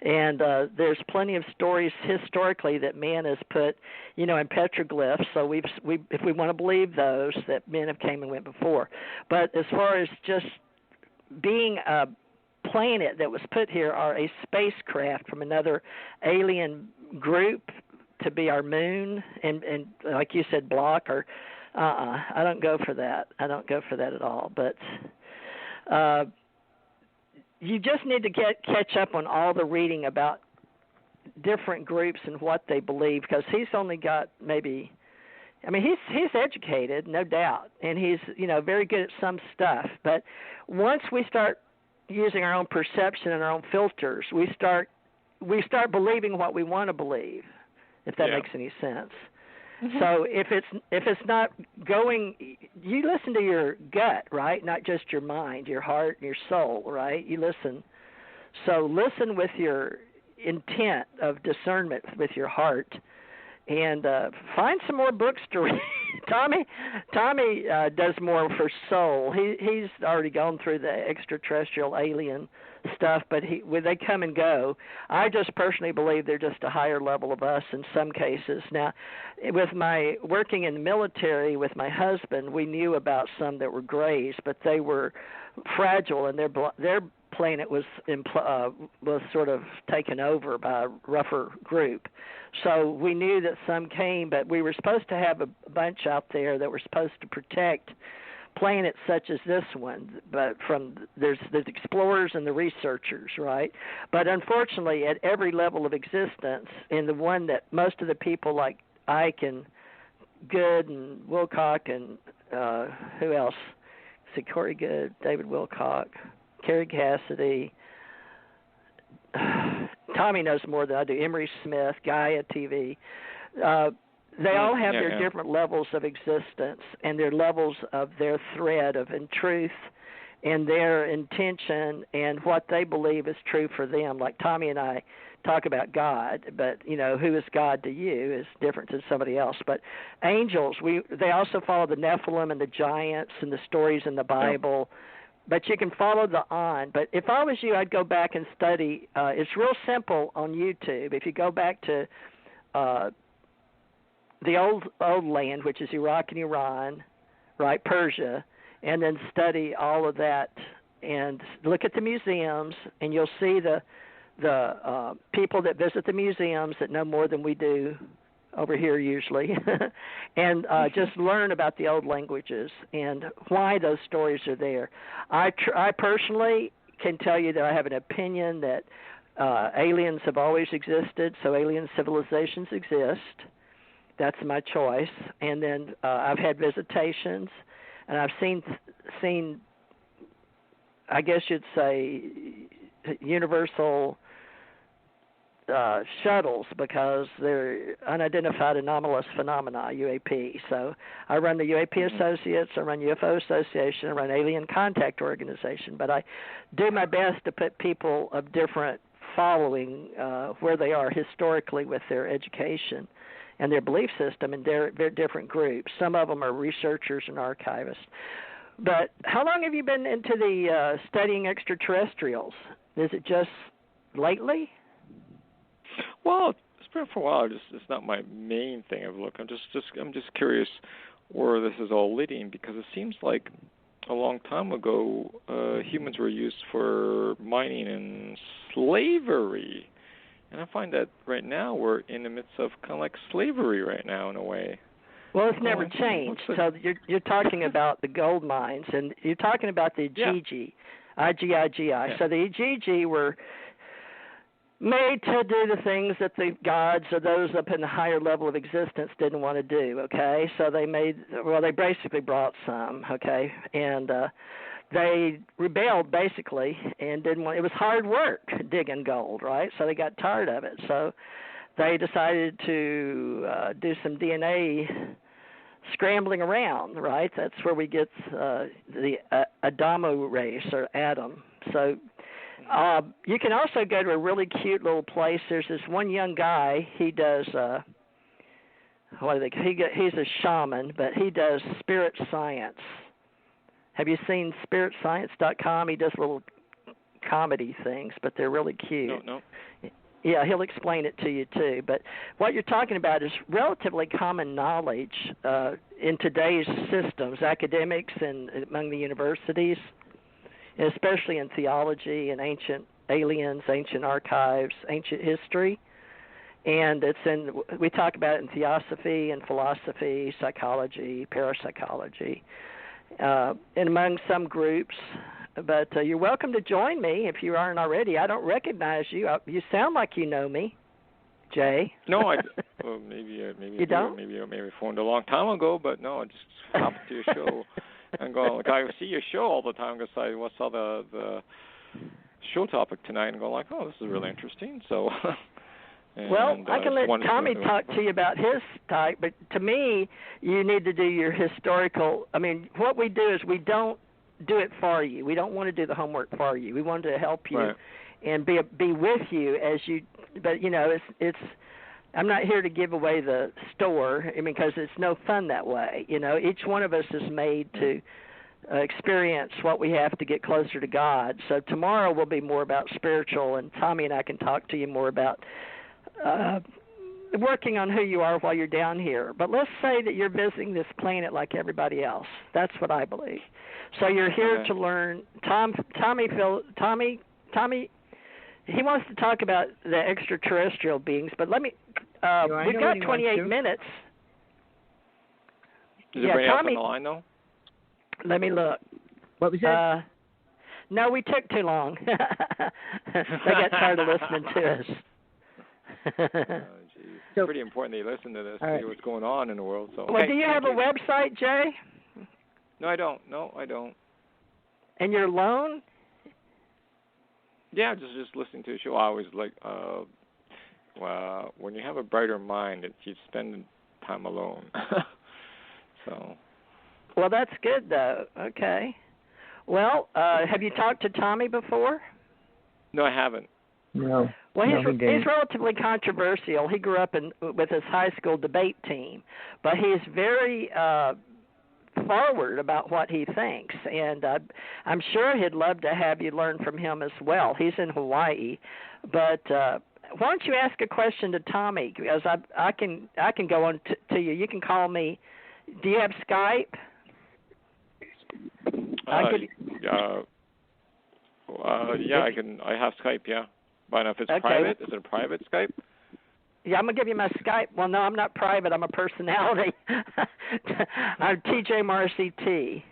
And there's plenty of stories historically that man has put, you know, in petroglyphs. So we if we want to believe those, that men have came and went before. But as far as just being a planet that was put here, or a spacecraft from another alien group to be our moon, and like you said, block, or I don't go for that. I don't go for that at all. But you just need to catch up on all the reading about different groups and what they believe, because he's only got maybe, I mean, he's educated, no doubt, and he's, you know, very good at some stuff. But once we start using our own perception and our own filters, we start believing what we want to believe, if that makes any sense. Mm-hmm. So if it's not going, you listen to your gut, right? Not just your mind, your heart, and your soul, right? You listen. So listen with your intent of discernment with your heart, and find some more books to read. Tommy does more for soul. He's already gone through the extraterrestrial alien stuff, but they come and go. I just personally believe they're just a higher level of us in some cases. Now, with my working in the military with my husband, we knew about some that were grays, but they were fragile, and their planet was sort of taken over by a rougher group. So we knew that some came, but we were supposed to have a bunch out there that were supposed to protect planets such as this one, but there's the explorers and the researchers, right? But unfortunately, at every level of existence, and the one that most of the people like Ike and Good and Wilcock and who else? See, Corey Good, David Wilcock, Carrie Cassidy. Tommy knows more than I do. Emery Smith, Gaia TV. They all have their different levels of existence and their levels of their thread of truth and their intention and what they believe is true for them. Like Tommy and I talk about God, but, you know, who is God to you is different than somebody else. But angels, they also follow the Nephilim and the giants and the stories in the Bible. But you can follow the on. But if I was you, I'd go back and study. It's real simple on YouTube. If you go back to the old land, which is Iraq and Iran, right, Persia, and then study all of that and look at the museums, and you'll see the people that visit the museums that know more than we do over here usually, and just learn about the old languages and why those stories are there. I personally can tell you that I have an opinion that aliens have always existed, so alien civilizations exist. That's my choice. And then I've had visitations, and I've seen, I guess you'd say, universal shuttles, because they're unidentified anomalous phenomena, UAP. So I run the UAP Associates, I run UFO Association, I run Alien Contact Organization, but I do my best to put people of different following where they are historically with their education and their belief system, and they're different groups. Some of them are researchers and archivists. But how long have you been into the studying extraterrestrials? Is it just lately? Well, it's been for a while. It's not my main thing of look. I'm just curious where this is all leading, because it seems like a long time ago humans were used for mining and slavery. And I find that right now we're in the midst of kind of like slavery right now in a way. Well, it's never changed. So you're talking about the gold mines, and you're talking about the Igigi, IGIGI. Yeah. So the Igigi were made to do the things that the gods or those up in the higher level of existence didn't want to do, okay? So they basically brought some, okay? And they rebelled, basically, and didn't want. It was hard work digging gold, right? So they got tired of it. So they decided to do some DNA scrambling around, right? That's where we get the Adamo race, or Adam. So you can also go to a really cute little place. There's this one young guy. He does he's a shaman, but he does spirit science. Have you seen spiritscience.com? He does little comedy things, but they're really cute. No. Yeah, he'll explain it to you too. But what you're talking about is relatively common knowledge in today's systems, academics and among the universities, and especially in theology and ancient aliens, ancient archives, ancient history. And we talk about it in theosophy and philosophy, psychology, parapsychology, and among some groups. But you're welcome to join me if you aren't already. I don't recognize you. You sound like you know me, Jay. No, maybe you don't. Maybe I phoned a long time ago, but no, I just happened to your show and go. Like, I see your show all the time because I saw the show topic tonight and go like, oh, this is really interesting. So. Well, I can let Tommy talk to you about his type, but to me, you need to do your historical. I mean, what we do is we don't do it for you. We don't want to do the homework for you. We want to help you and be with you as you. But you know, it's. I'm not here to give away the store. I mean, because it's no fun that way. You know, each one of us is made to experience what we have to get closer to God. So tomorrow will be more about spiritual, and Tommy and I can talk to you more about. Working on who you are while you're down here. But let's say that you're visiting this planet like everybody else. That's what I believe. So you're here to learn. Tommy, he wants to talk about the extraterrestrial beings, but let me, we've got 28 minutes. Is everybody else on the line, though? Let me look. What was that? No, we took too long. They got tired of listening to us. It's pretty important that you listen to this, see what's going on in the world. So, well, do you have a website, Jay? No, I don't. And you're alone? Yeah, just listening to the show. I always like, well, when you have a brighter mind, you spend time alone. So. Well, that's good, though. Okay. Well, have you talked to Tommy before? No, I haven't. No. Well, he's relatively controversial. He grew up with his high school debate team, but he's very forward about what he thinks, and I'm sure he'd love to have you learn from him as well. He's in Hawaii, but why don't you ask a question to Tommy? Because I can go on to you. You can call me. Do you have Skype? Yeah, I can. I have Skype. Yeah. But if it's private, is it a private Skype? Yeah, I'm going to give you my Skype. Well, no, I'm not private. I'm a personality. I'm TJ Morris ET.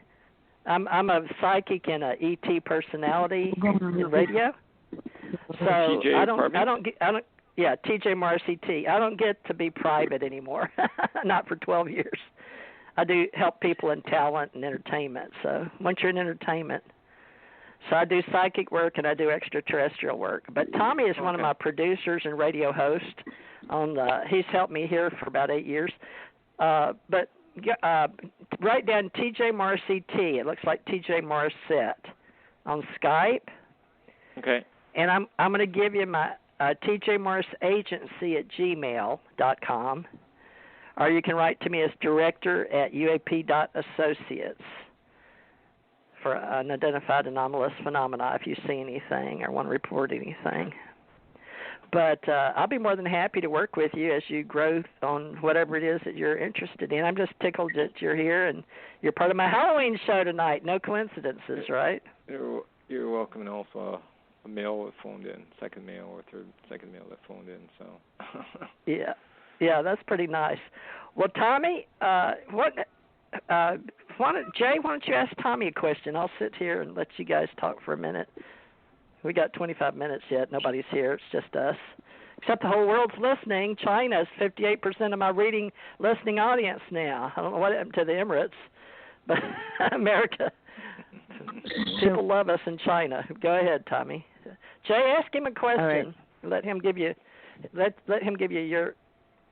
I'm a psychic and a ET personality in radio. So TJ, TJ Morris ET. I don't get to be private anymore. Not for 12 years. I do help people in talent and entertainment. So once you're in entertainment. So I do psychic work and I do extraterrestrial work. But Tommy is one of my producers and radio hosts. He's helped me here for about 8 years. But write down TJ Morris ET. It looks like TJ Morris Set on Skype. Okay. And I'm going to give you my TJ Morris Agency at gmail.com. Or you can write to me as director at uap.associates. For unidentified anomalous phenomena, if you see anything or want to report anything. But I'll be more than happy to work with you as you grow on whatever it is that you're interested in. I'm just tickled that you're here and you're part of my Halloween show tonight. No coincidences, right? You're welcome. And also a male that phoned in, second male that phoned in. So. Yeah, that's pretty nice. Well, Tommy, Jay, why don't you ask Tommy a question? I'll sit here and let you guys talk for a minute. We got 25 minutes yet. Nobody's here. It's just us. Except the whole world's listening. China's 58% of my listening audience now. I don't know what happened to the Emirates, but America. People love us in China. Go ahead, Tommy. Jay, ask him a question. All right. Let him give you your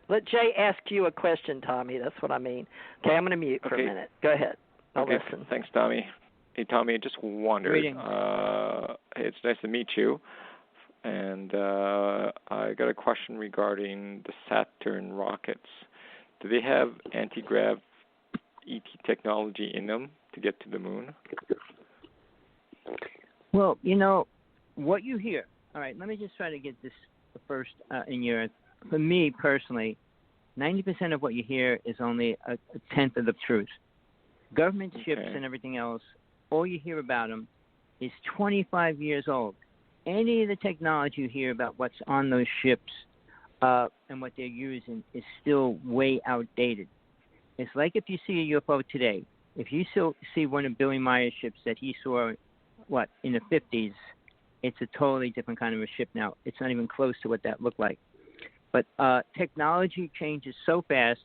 Let Jay ask you a question, Tommy. That's what I mean. Okay, I'm going to mute for a minute. Go ahead. I'll listen. Thanks, Tommy. Hey, Tommy, I just wondered. It's nice to meet you. And I got a question regarding the Saturn rockets. Do they have anti-grav ET technology in them to get to the moon? Well, what you hear. All right, let me just try to get this first in your. For me personally, 90% of what you hear is only a tenth of the truth. Government ships and everything else, all you hear about them is 25 years old. Any of the technology you hear about what's on those ships and what they're using is still way outdated. It's like if you see a UFO today. If you still see one of Billy Meyer's ships that he saw, in the 50s, it's a totally different kind of a ship now. It's not even close to what that looked like. But technology changes so fast,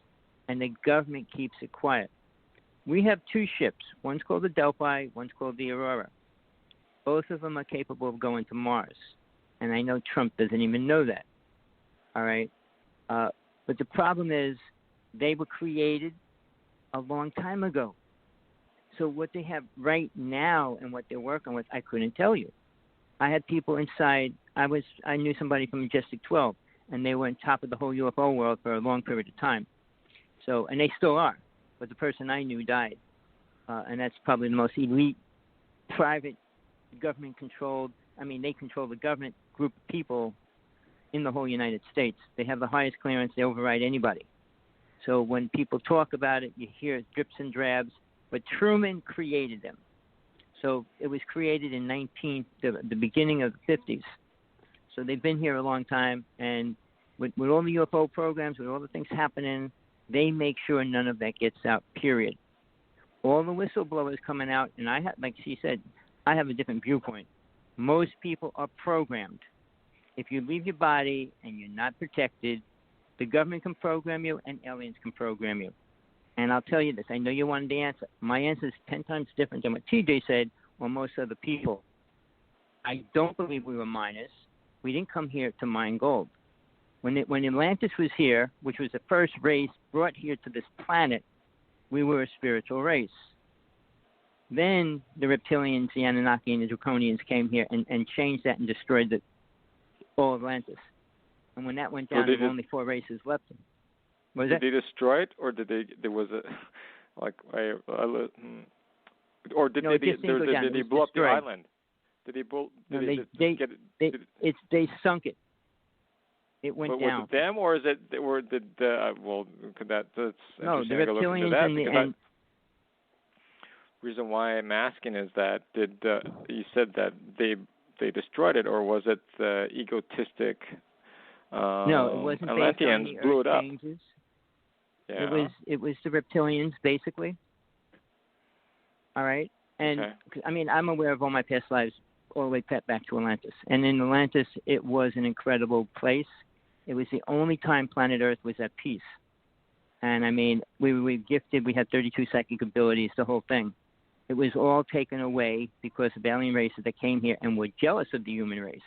and the government keeps it quiet. We have two ships. One's called the Delphi, one's called the Aurora. Both of them are capable of going to Mars. And I know Trump doesn't even know that. All right? But the problem is they were created a long time ago. So what they have right now and what they're working with, I couldn't tell you. I had people inside. I knew somebody from Majestic 12, and they were on top of the whole UFO world for a long period of time. So, and they still are. But the person I knew died. And that's probably the most elite, private, government-controlled, they control the government group of people in the whole United States. They have the highest clearance. They override anybody. So when people talk about it, you hear drips and drabs. But Truman created them. So it was created in the beginning of the 50s. So they've been here a long time. And with all the UFO programs, with all the things happening, they make sure none of that gets out, period. All the whistleblowers coming out, and like she said, I have a different viewpoint. Most people are programmed. If you leave your body and you're not protected, the government can program you and aliens can program you. And I'll tell you this. I know you wanted the answer. My answer is 10 times different than what TJ said or most other people. I don't believe we were miners. We didn't come here to mine gold. When Atlantis was here, which was the first race brought here to this planet, we were a spiritual race. Then the reptilians, the Anunnaki, and the Draconians came here and changed that and destroyed all Atlantis. And when that went down, there were only 4 races left. Did they destroy it, or did they blow up the island? They sunk it. It went down. Was it them, or is it? That's no, the reptilians reason why I'm asking is that you said that they destroyed it, or was it the egotistic? No, it wasn't. Atlanteans blew it up. Changes. Yeah. It was the reptilians, basically. All right, and I'm aware of all my past lives, all the way back to Atlantis. And in Atlantis, it was an incredible place. It was the only time planet Earth was at peace. And we were gifted. We had 32 psychic abilities, the whole thing. It was all taken away because of alien races that came here and were jealous of the human race.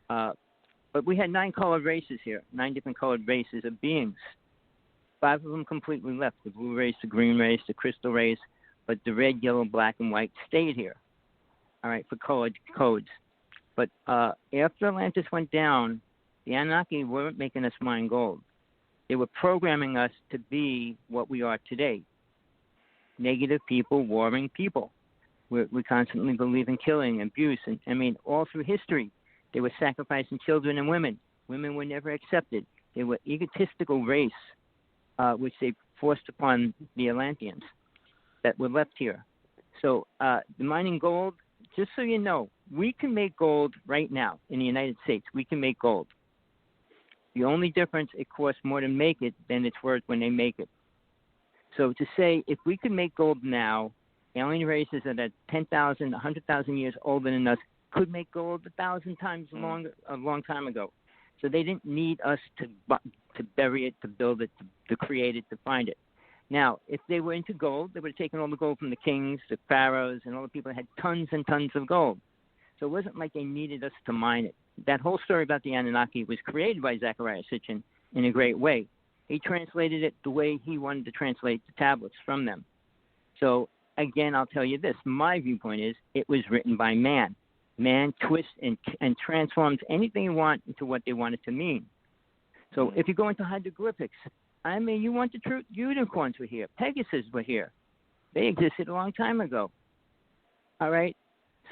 But we had 9 colored races here, 9 different colored races of beings. 5 of them completely left, the blue race, the green race, the crystal race, but the red, yellow, black, and white stayed here, all right, for colored codes. But after Atlantis went down, the Anunnaki weren't making us mine gold. They were programming us to be what we are today, negative people, warring people. We constantly believe in killing, abuse, and all through history. They were sacrificing children and women. Women were never accepted. They were egotistical race, which they forced upon the Atlanteans that were left here. So the mining gold, just so you know, we can make gold right now in the United States. We can make gold. The only difference, it costs more to make it than it's worth when they make it. So to say, if we could make gold now, alien races that are 10,000, 100,000 years older than us could make gold 1,000 times longer, a long time ago. So they didn't need us to bury it, to build it, to create it, to find it. Now, if they were into gold, they would have taken all the gold from the kings, the pharaohs, and all the people that had tons and tons of gold. So it wasn't like they needed us to mine it. That whole story about the Anunnaki was created by Zecharia Sitchin in a great way. He translated it the way he wanted to translate the tablets from them. So, again, I'll tell you this. My viewpoint is it was written by man. Man twists and transforms anything you want into what they want it to mean. So if you go into hieroglyphics, I mean, you want the truth, unicorns were here. Pegasus were here. They existed a long time ago. All right?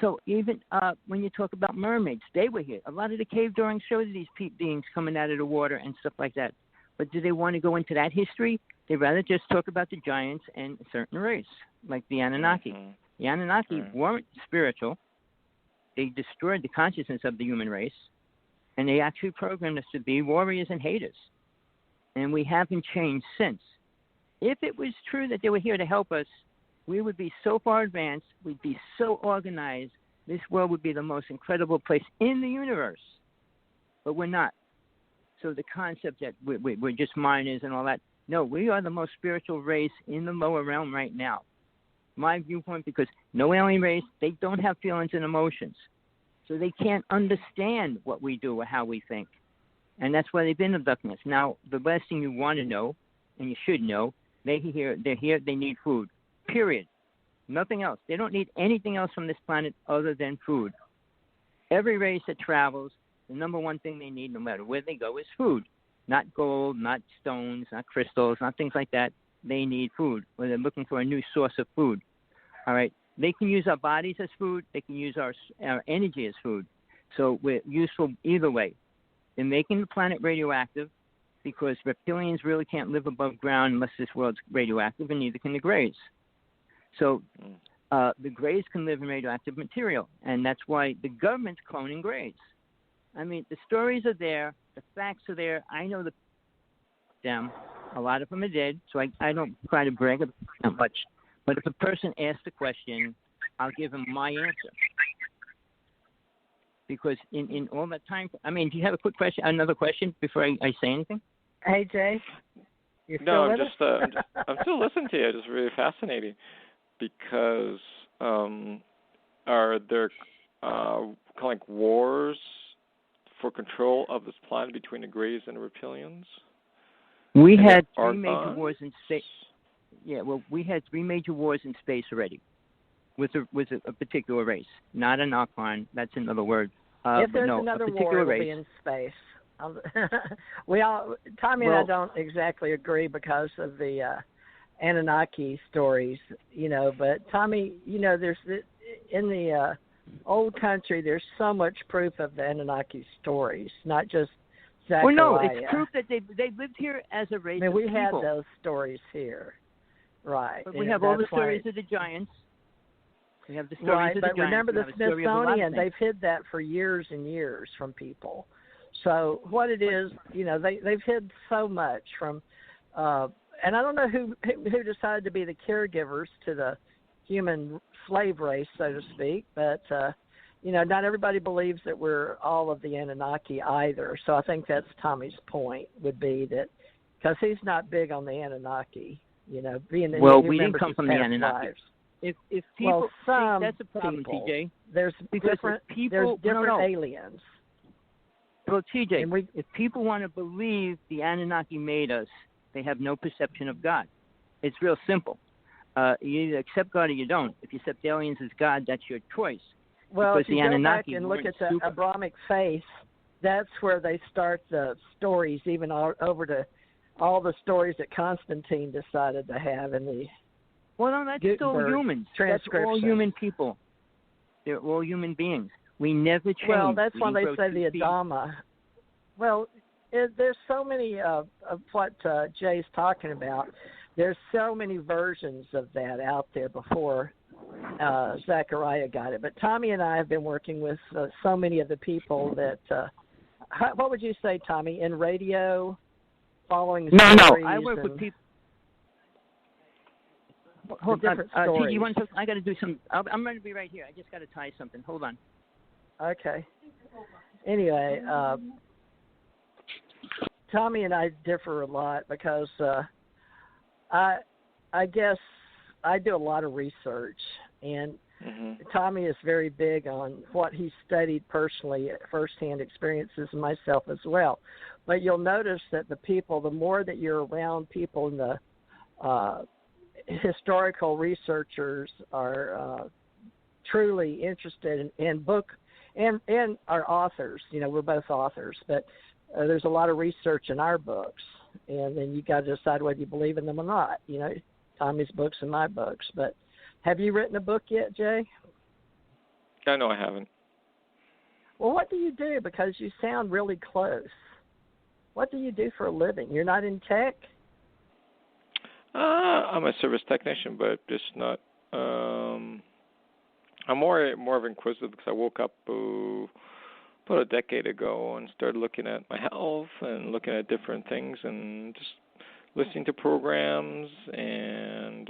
So even when you talk about mermaids, they were here. A lot of the cave drawings show these beings coming out of the water and stuff like that. But do they want to go into that history? They'd rather just talk about the giants and a certain race, like the Anunnaki. The Anunnaki weren't spiritual. They destroyed the consciousness of the human race, and they actually programmed us to be warriors and haters. And we haven't changed since. If it was true that they were here to help us, we would be so far advanced, we'd be so organized, this world would be the most incredible place in the universe. But we're not. So the concept that we're just minors and all that, no, we are the most spiritual race in the lower realm right now. My viewpoint, because no alien race, they don't have feelings and emotions. So they can't understand what we do or how we think. And that's why they've been abducting us. Now, the last thing you want to know, and you should know, they're here, they need food, period. Nothing else. They don't need anything else from this planet other than food. Every race that travels, the number one thing they need, no matter where they go, is food. Not gold, not stones, not crystals, not things like that. They need food, or they're looking for a new source of food. All right? They can use our bodies as food. They can use our energy as food. So we're useful either way. They're making the planet radioactive because reptilians really can't live above ground unless this world's radioactive, and neither can the Greys. So the Greys can live in radioactive material, and that's why the government's cloning Greys. I mean, the stories are there. The facts are there. I know them. A lot of them are dead, so I don't try to brag about them much. But if a person asks a question, I'll give him my answer. Because in all that time, I mean, do you have a quick question, another question before I say anything? Hey, Jay. I'm still listening to you. It's really fascinating because are there like wars for control of this planet between the Greys and the reptilians? We had three major wars in space. Yeah, well, we had three major wars in space already with a particular race, not an Archon. That's another word. If there's a another particular war, it'll race. be in space. Tommy and I don't exactly agree because of the Anunnaki stories, But Tommy, there's in the old country, there's so much proof of the Anunnaki stories, not just Zachariah. Well, no, it's proof that they lived here as a race. I mean, we had people. those stories here, right? But we have all the stories of the giants. We have the stories of the giants. But remember the Smithsonian, they've hid that for years and years from people. So what it is, they've hid so much from, and I don't know who decided to be the caregivers to the human slave race, so to speak, but, not everybody believes that we're all of the Anunnaki either. So I think that's Tommy's point, would be that, because he's not big on the Anunnaki, being the we didn't come from the Anunnaki. Lives. If people, some that's a problem, people, TJ. There's different aliens. Well, TJ, if people want to believe the Anunnaki made us, they have no perception of God. It's real simple. You either accept God or you don't. If you accept aliens as God, that's your choice. Well, because if you go back and look at the Abrahamic faith, that's where they start the stories, even over to all the stories that Constantine decided to have in the Well, no, that's still humans. That's all human people. They're all human beings. We never change. Well, that's why they say the Adama. Well, there's so many of what Jay's talking about. There's so many versions of that out there before Zachariah got it. But Tommy and I have been working with so many of the people that, what would you say, Tommy, in radio, following stories? No, I work with people. Different stories. You want to, I got to do some. I'm going to be right here. I just got to tie something. Hold on. Okay. Anyway, Tommy and I differ a lot because I guess I do a lot of research, and Tommy is very big on what he studied personally, firsthand experiences, and myself as well. But you'll notice that the more that you're around people in the historical researchers are truly interested in book and are authors. We're both authors, but there's a lot of research in our books, and then you got to decide whether you believe in them or not. Tommy's books and my books. But have you written a book yet, Jay? No, I haven't. Well, what do you do? Because you sound really close. What do you do for a living? You're not in tech? I'm a service technician, but just not. I'm more of inquisitive because I woke up about a decade ago and started looking at my health and looking at different things and just listening to programs and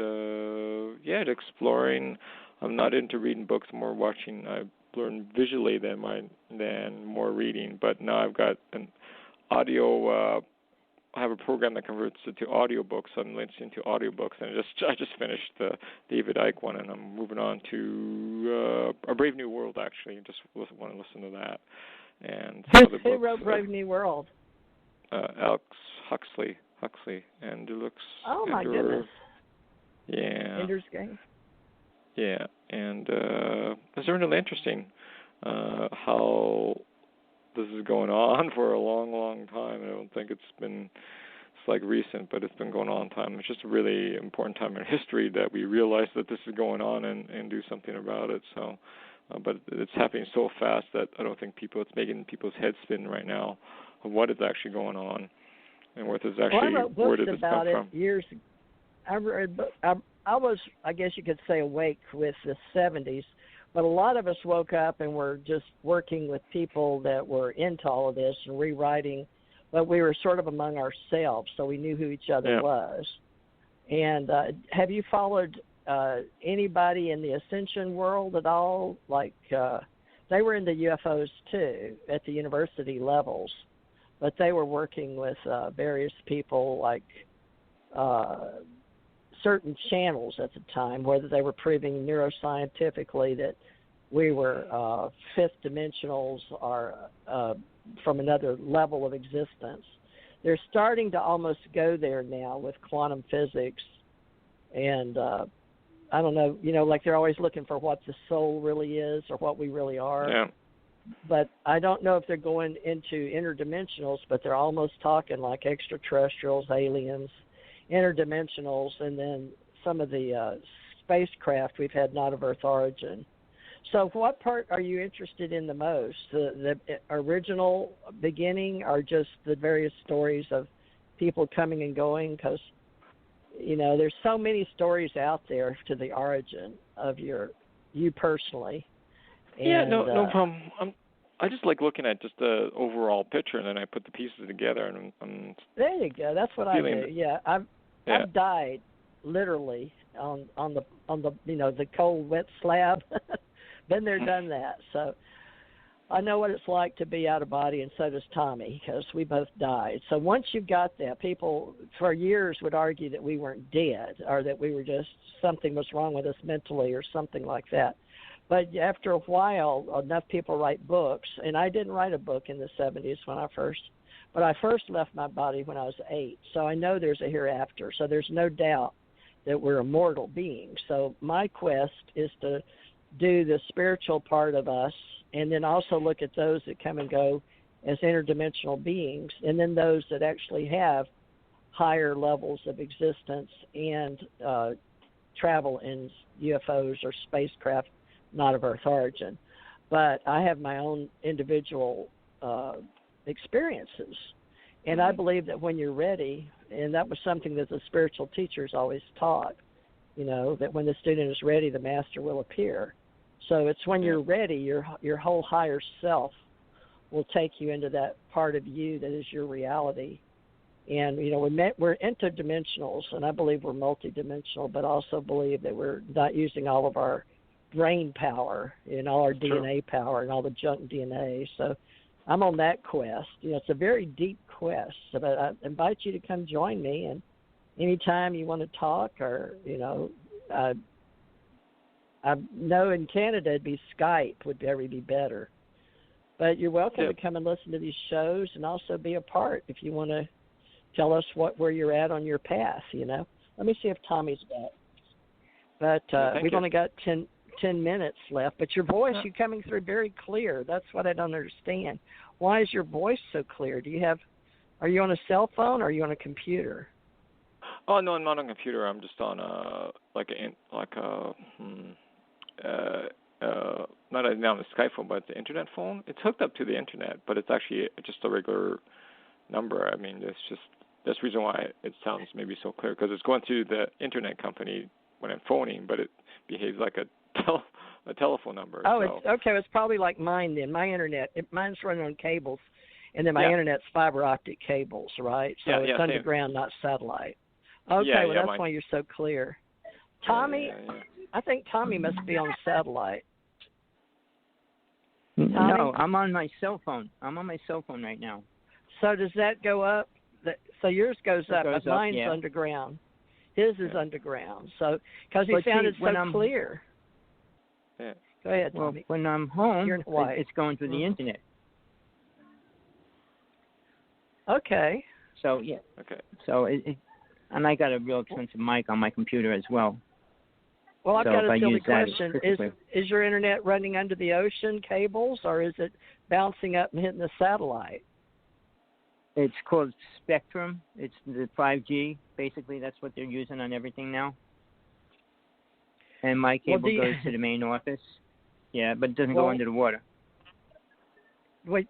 exploring. I'm not into reading books, more watching. I learn visually than more reading. But now I've got an audio. I have a program that converts it to audiobooks. So I'm listening to audiobooks, and I just finished the David Icke one, and I'm moving on to A Brave New World. Actually, just want to listen to that. And some other books. Who wrote Brave New World? Alex Huxley, and it looks. Oh my goodness. Yeah. Ender's Game. Yeah, and it's really interesting how this is going on for a long, long time. I don't think it's like recent, but it's been going on time. It's just a really important time in history that we realize that this is going on and do something about it. So, but it's happening so fast that I don't think it's making people's heads spin right now of what is actually going on and what is actually, where did this come from? Years ago. I read books. I was, I guess you could say, awake with the 70s, but a lot of us woke up and were just working with people that were into all of this and rewriting, but we were sort of among ourselves, so we knew who each other was. And have you followed anybody in the Ascension world at all? Like, they were into UFOs, too, at the university levels, but they were working with various people like certain channels at the time, whether they were proving neuroscientifically that we were fifth dimensionals or from another level of existence. They're starting to almost go there now with quantum physics, and I don't know, like they're always looking for what the soul really is or what we really are. Yeah. But I don't know if they're going into interdimensionals, but they're almost talking like extraterrestrials, aliens, interdimensionals, and then some of the spacecraft we've had not of Earth origin. So what part are you interested in the most? The original beginning or just the various stories of people coming and going? Because, there's so many stories out there to the origin of you personally. And, no problem. I just like looking at just the overall picture, and then I put the pieces together. And there you go. That's what I do. Yeah, I've died literally on the the cold wet slab. Been there, done that. So I know what it's like to be out of body, and so does Tommy, because we both died. So once you've got that, people for years would argue that we weren't dead or that we were just something was wrong with us mentally or something like that. But after a while, enough people write books, and I didn't write a book in the 70s but I first left my body when I was 8. So I know there's a hereafter. So there's no doubt that we're immortal beings. So my quest is to do the spiritual part of us and then also look at those that come and go as interdimensional beings, and then those that actually have higher levels of existence and travel in UFOs or spacecraft not of Earth origin. But I have my own individual experiences, and I believe that when you're ready, and that was something that the spiritual teachers always taught, that when the student is ready, the master will appear. So it's when you're ready, your whole higher self will take you into that part of you that is your reality. And, we're interdimensionals, and I believe we're multidimensional, but also believe that we're not using all of our brain power and all our DNA power and all the junk DNA. So I'm on that quest. It's a very deep quest. So I invite you to come join me, and anytime you want to talk or, I know in Canada it'd be Skype would probably be better. But you're welcome to come and listen to these shows and also be a part if you want to tell us where you're at on your path, you know. Let me see if Tommy's back. But we've only got 10 minutes left. But your voice, you're coming through very clear. That's what I don't understand. Why is your voice so clear? Are you on a cell phone or are you on a computer? Oh, no, I'm not on a computer. I'm just on not on the Skype phone, but the internet phone. It's hooked up to the internet, but it's actually just a regular number. I mean, that's the reason why it sounds maybe so clear, because it's going through the internet company when I'm phoning, but it behaves like a telephone number. Oh, so. It's okay. It's probably like mine then. My internet, mine's running on cables, and then my internet's fiber optic cables, right? So it's underground, not satellite. Okay, that's why you're so clear. Tommy, I think Tommy must be on satellite. Tommy? No, I'm on my cell phone. I'm on my cell phone right now. So does that go up? So yours goes up, but mine's underground. His is underground. So because he sounded so clear. Yeah. Go ahead, Tommy. Well, when I'm home, it's going through the internet. Okay. So Okay. So and I got a real expensive mic on my computer as well. Well, I've got a silly question. Is your internet running under the ocean cables, or is it bouncing up and hitting the satellite? It's called Spectrum. It's the 5G. Basically, that's what they're using on everything now. And my cable goes to the main office. Yeah, but it doesn't go under the water. Wait.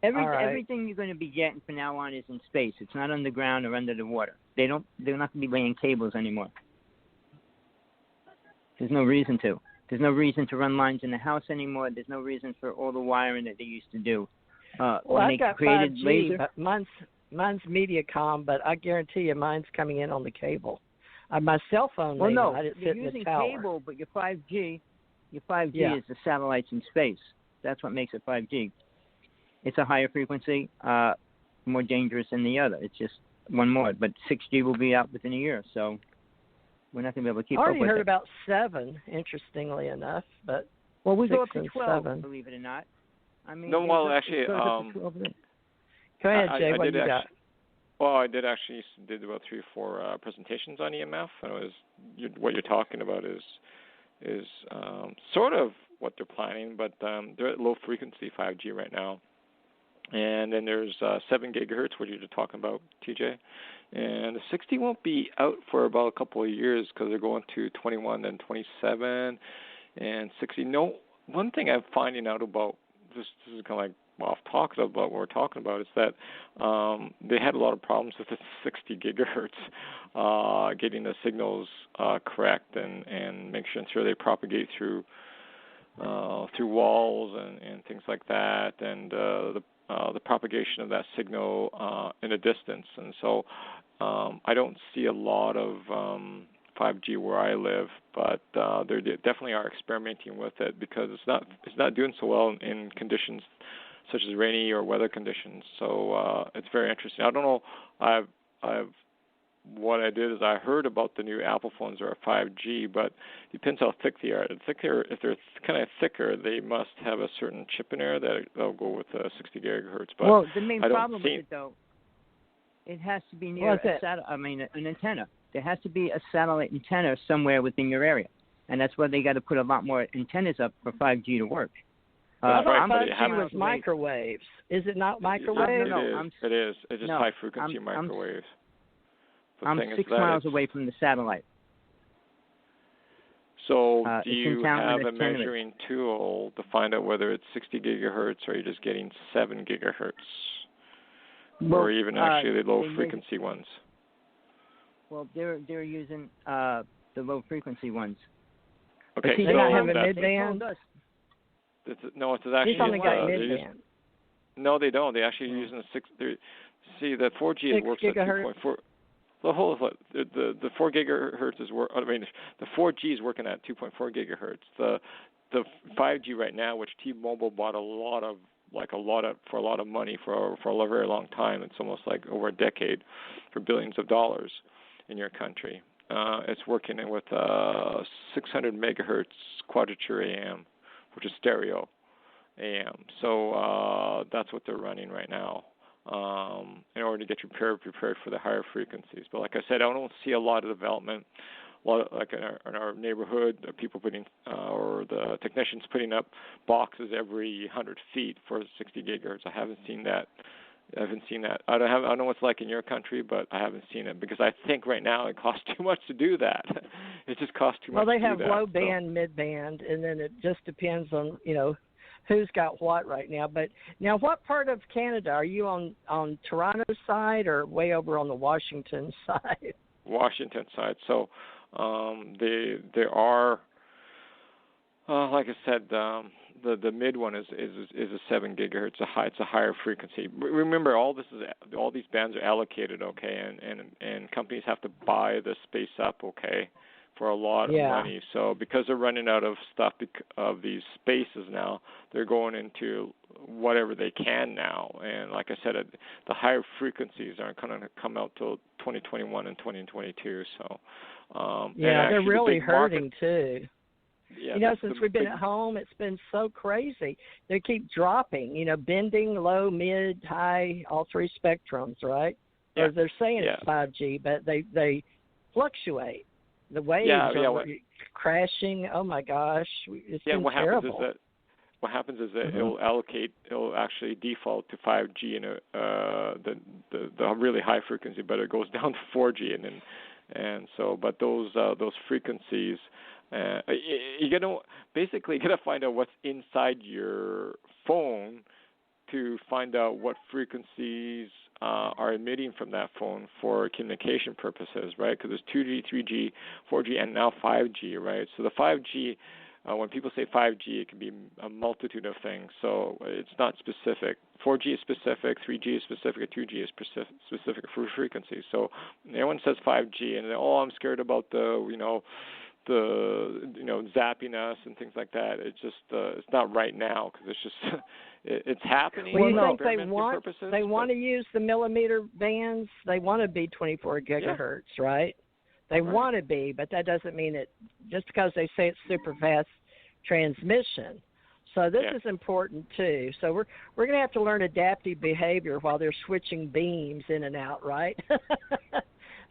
Everything you're going to be getting from now on is in space. It's not underground or under the water. They're not going to be laying cables anymore. There's no reason to. There's no reason to run lines in the house anymore. There's no reason for all the wiring that they used to do. I've got 5G, but mine's Mediacom, but I guarantee you mine's coming in on the cable. My cell phone, you're using cable, but your 5G is the satellites in space. That's what makes it 5G. It's a higher frequency, more dangerous than the other. It's just one more, but 6G will be out within a year, so we're not going to be able to keep up with it. I already heard about 7, interestingly enough, but we 6 go up to 12, 7. believe it or not. I mean, no, well, actually, go ahead, Jay. What you got? Well, I did about 3 or 4 presentations on EMF, and what you're talking about is sort of what they're planning, but they're at low frequency 5G right now. And then there's 7 gigahertz, what you're talking about, TJ. And the 60 won't be out for about a couple of years because they're going to 21 and 27 and 60. No, one thing I'm finding out about, this is kind of like off talking about what we're talking about, is that they had a lot of problems with the 60 gigahertz, getting the signals correct and make sure they propagate through walls and things like that, and the propagation of that signal in a distance. And so I don't see a lot of 5G where I live, but they definitely are experimenting with it because it's not doing so well in conditions such as rainy or weather conditions. So it's very interesting. I don't know. What I did is I heard about the new Apple phones are 5G, but it depends how thick they are. If they're kind of thicker, they must have a certain chip in there that'll go with 60 gigahertz. But the main problem with it, though, it has to be near an antenna. There has to be a satellite antenna somewhere within your area, and that's where they got to put a lot more antennas up for 5G to work. I thought 5G was microwaves. Is it not microwaves? It is. It's just high-frequency microwaves. I'm 6 miles away from the satellite. So do you have a measuring tool to find out whether it's 60 gigahertz or you're just getting 7 gigahertz? Or even actually the low-frequency ones? Well, they're using the low-frequency ones. Okay, they don't have a mid-band? No, it's actually... He's only got mid-band. No, they don't. They actually using the 4G works at 2.4... The 4 gigahertz the 4G is working at 2.4 gigahertz. The 5G right now, which T-Mobile bought for a lot of money for a very long time. It's almost like over a decade for billions of dollars in your country. it's working with 600 megahertz quadrature AM, which is stereo AM. So that's what they're running right now in order to get you prepared for the higher frequencies. But like I said, I don't see a lot of development. Like in our neighborhood, people putting or the technicians putting up boxes every 100 feet for 60 gigahertz. I haven't seen that. I don't know what it's like in your country, but I haven't seen it because I think right now it costs too much to do that. It just costs too much. Well, they to have do that, low band, mid band, and then it just depends on who's got what right now. But now, what part of Canada are you on Toronto's side or way over on the Washington side? Washington side. So there are, like I said. The mid one is a 7 gigahertz. It's a higher frequency. Remember, all these bands are allocated, okay, and companies have to buy the space up, okay, for a lot of money. So because they're running out of stuff of these spaces now, they're going into whatever they can now. And like I said, the higher frequencies aren't going to come out till 2021 and 2022. So they're really hurting too. Yeah, since we've been at home, it's been so crazy. They keep dropping, bending, low, mid, high, all three spectrums, right? Yeah. They're saying it's 5G, but they fluctuate. The waves are crashing. Oh, my gosh. It's been terrible. What happens is that it'll actually default to 5G and the really high frequency, but it goes down to 4G but those frequencies. You gotta find out what's inside your phone to find out what frequencies are emitting from that phone for communication purposes, right? Because there's 2G, 3G, 4G, and now 5G, right? So the 5G, when people say 5G, it can be a multitude of things. So it's not specific. 4G is specific, 3G is specific, and 2G is specific for frequencies. So everyone says 5G, and I'm scared about the zapping us and things like that. It's just it's not right now because it's just it's happening. Well, you think they want to use the millimeter bands? They want to be 24 gigahertz, right? They want to be, but that doesn't mean it just because they say it's super fast transmission. So this is important too. So we're going to have to learn adaptive behavior while they're switching beams in and out, right?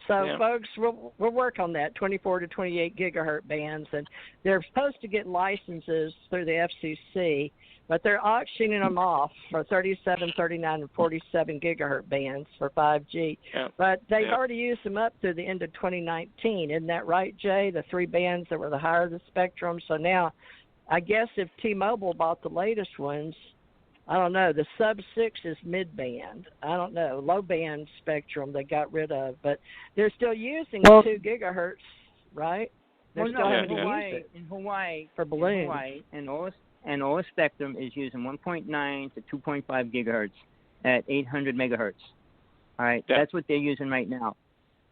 Folks, we'll work on that, 24 to 28 gigahertz bands, and they're supposed to get licenses through the FCC, but they're auctioning them off for 37, 39, and 47 gigahertz bands for 5G. Yeah. But they've already used them up through the end of 2019. Isn't that right, Jay? The three bands that were the higher the spectrum. So now, I guess if T-Mobile bought the latest ones, I don't know. The sub-6 is mid-band. I don't know. Low-band spectrum they got rid of. But they're still using 2 gigahertz, right? They're still having to use it. In Hawaii, for balloons. And all the spectrum is using 1.9 to 2.5 gigahertz at 800 megahertz. All right? Yeah. That's what they're using right now.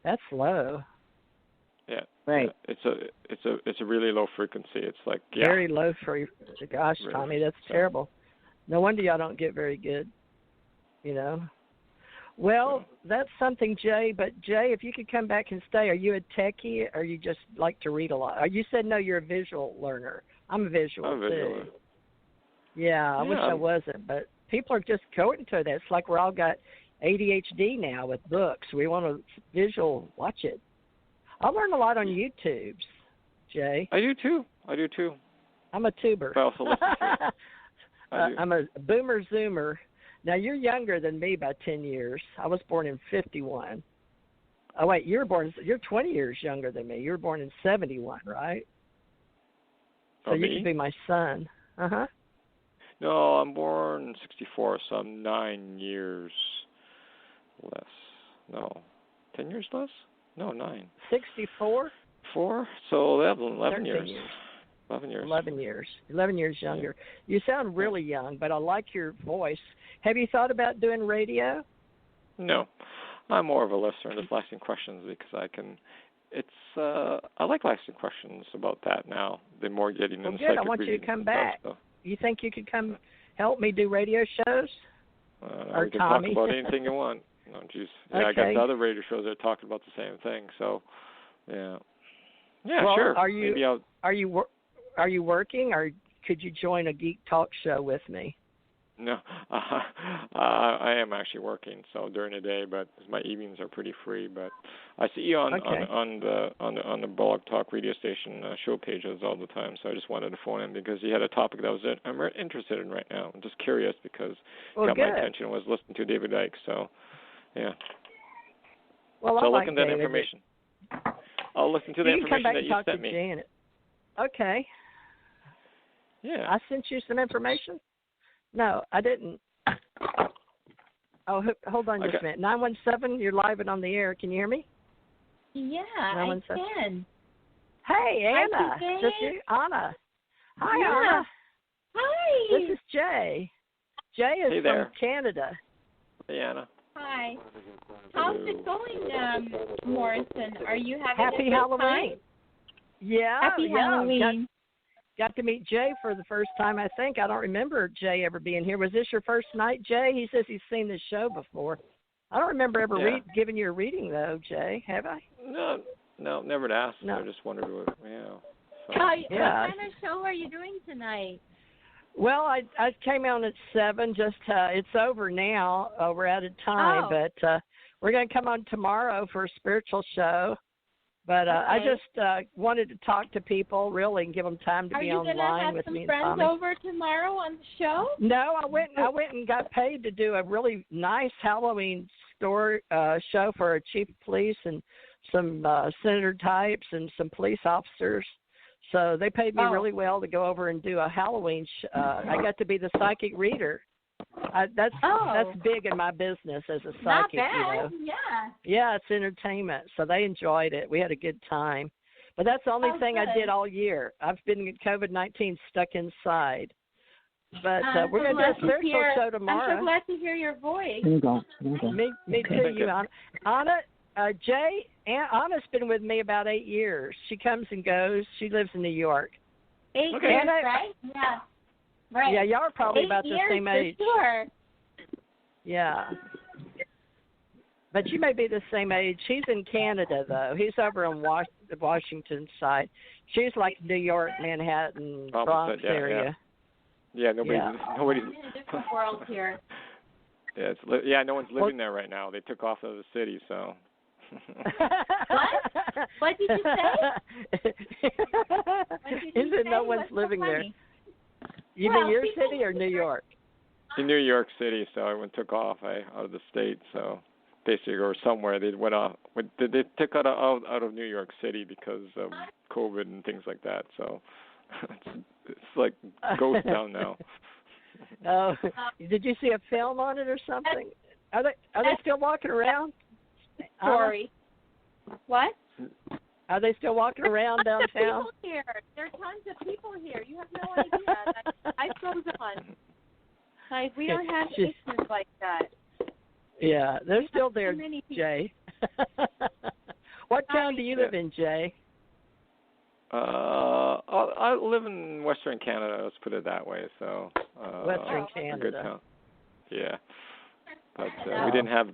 That's low. Yeah. Right. Yeah. It's a really low frequency. It's like very low for gosh, really. Tommy, that's terrible. No wonder y'all don't get very good, Well, that's something, Jay. But, Jay, if you could come back and stay, are you a techie or you just like to read a lot? You said, no, you're a visual learner. I'm a visual, too. Yeah, I wish I wasn't. But people are just going to that. It's like we're all got ADHD now with books. We want to visual watch it. I learn a lot on YouTube, Jay. I do, too. I'm a tuber. I also listen to I'm a boomer zoomer. Now, you're younger than me by 10 years. I was born in 51. Oh, wait, you're 20 years younger than me. You were born in 71, right? So you could be my son. Uh-huh. No, I'm born in 64, so I'm 9 years less. No, 10 years less? No, 9. 64? 4? So 11 years. 11 years. 11 years. 11 years younger. You sound really young, but I like your voice. Have you thought about doing radio? No. I'm more of a listener and just asking questions because I can. I like asking questions about that now. The more getting into good. I want you to come back. You think you could come help me do radio shows? Or we can Tommy? talk about anything you want. No, geez. Yeah, okay. I got the other radio shows that are talking about the same thing. So, Yeah. Yeah, well, sure. Are you Maybe I'll... are you working, or could you join a geek talk show with me? No, I am actually working, so during the day, but my evenings are pretty free. But I see you on the Blog Talk radio station show pages all the time. So I just wanted to phone in because you had a topic that I'm interested in right now. I'm just curious because my attention was listening to David Icke. So yeah. Well, so I look like into that David. information. I'll listen to the information that you sent me. Janet. Okay. Yeah. I sent you some information? No, I didn't. Oh, hold on just a minute. 917, you're live and on the air. Can you hear me? Yeah, I can. Hey, Anna. This is Anna. Hi, Anna. Hi. This is Jay. Jay is from Canada. Hey, Anna. Hi. How's it going, Morrison? Are you having Happy a good Halloween. time? Yeah. Happy Halloween. Got to meet Jay for the first time, I think. I don't remember Jay ever being here. Was this your first night, Jay? He says he's seen this show before. I don't remember ever giving you a reading, though, Jay. Have I? No, never asked. No. I just wondered what, What kind of show are you doing tonight? Well, I came on at 7. Just it's over now. We're out of time, but we're going to come on tomorrow for a spiritual show. But I just wanted to talk to people, really, and give them time to be online with me and Tommy. Are you going to have some friends over tomorrow on the show? No, I went and got paid to do a really nice Halloween show for a chief of police and some senator types and some police officers. So they paid me really well to go over and do a Halloween I got to be the psychic reader. That's big in my business as a psychic. Not bad. You know. Yeah. Yeah, it's entertainment, so they enjoyed it. We had a good time, but that's the only thing I did all year. I've been COVID-19 stuck inside, but we're going to do a spiritual show tomorrow. I'm so glad to hear your voice. Me too, you Anna. Anna's been with me about 8 years. She comes and goes. She lives in New York. 8 years, right? Yeah. Right. Yeah, y'all are probably 8 about the years same age. For sure. Yeah. But you may be the same age. He's in Canada, though. He's over on the Washington side. She's like New York, Manhattan, Bronx area. Yeah, nobody's. I'm in a different world here. Yeah, no one's living there right now. They took off of the city, so. What? What did you say? Is it no one's living there? You mean your city or New York? In New York City, so everyone took off out of the state, so basically, or somewhere they went off. They took out of New York City because of COVID and things like that. So it's like ghost town now. Oh, did you see a film on it or something? Are they still walking around? Sorry. What? Are they still walking around downtown? People here. There are tons of people here. You have no idea. I froze on. Like, we don't have issues like that. Yeah, they're still there, Jay. What town do you live in, Jay? I live in Western Canada. Let's put it that way. So Western Canada. A good town. Yeah, but we didn't have.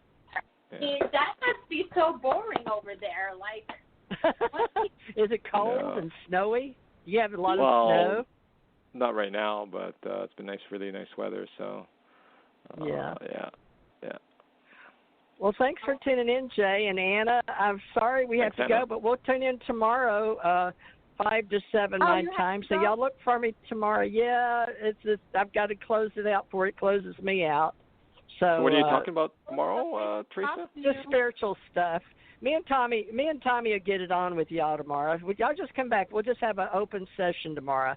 Yeah. That must be so boring over there. Like, is it cold and snowy? You have a lot of snow. Not right now, but it's been really nice weather. So. Yeah. Well, thanks for tuning in, Jay and Anna. I'm sorry we have to go, but we'll tune in tomorrow, 5 to 7 my time. So y'all look for me tomorrow. Yeah, I've got to close it out before it closes me out. So what are you talking about tomorrow, Theresa? Just spiritual stuff. Me and Tommy will get it on with y'all tomorrow. Y'all just come back. We'll just have an open session tomorrow.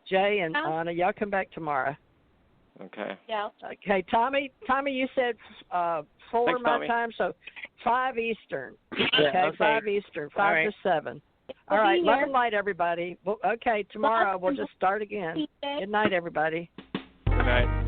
Jay and Anna, y'all come back tomorrow. Okay. Yeah. Okay, Tommy, you said 4 Thanks, my Tommy. time, so 5 Eastern. Okay, 5 Eastern, 5 to 7. All right, love and light, everybody. Well, okay, tomorrow we'll just start again. Good night, everybody. Good night.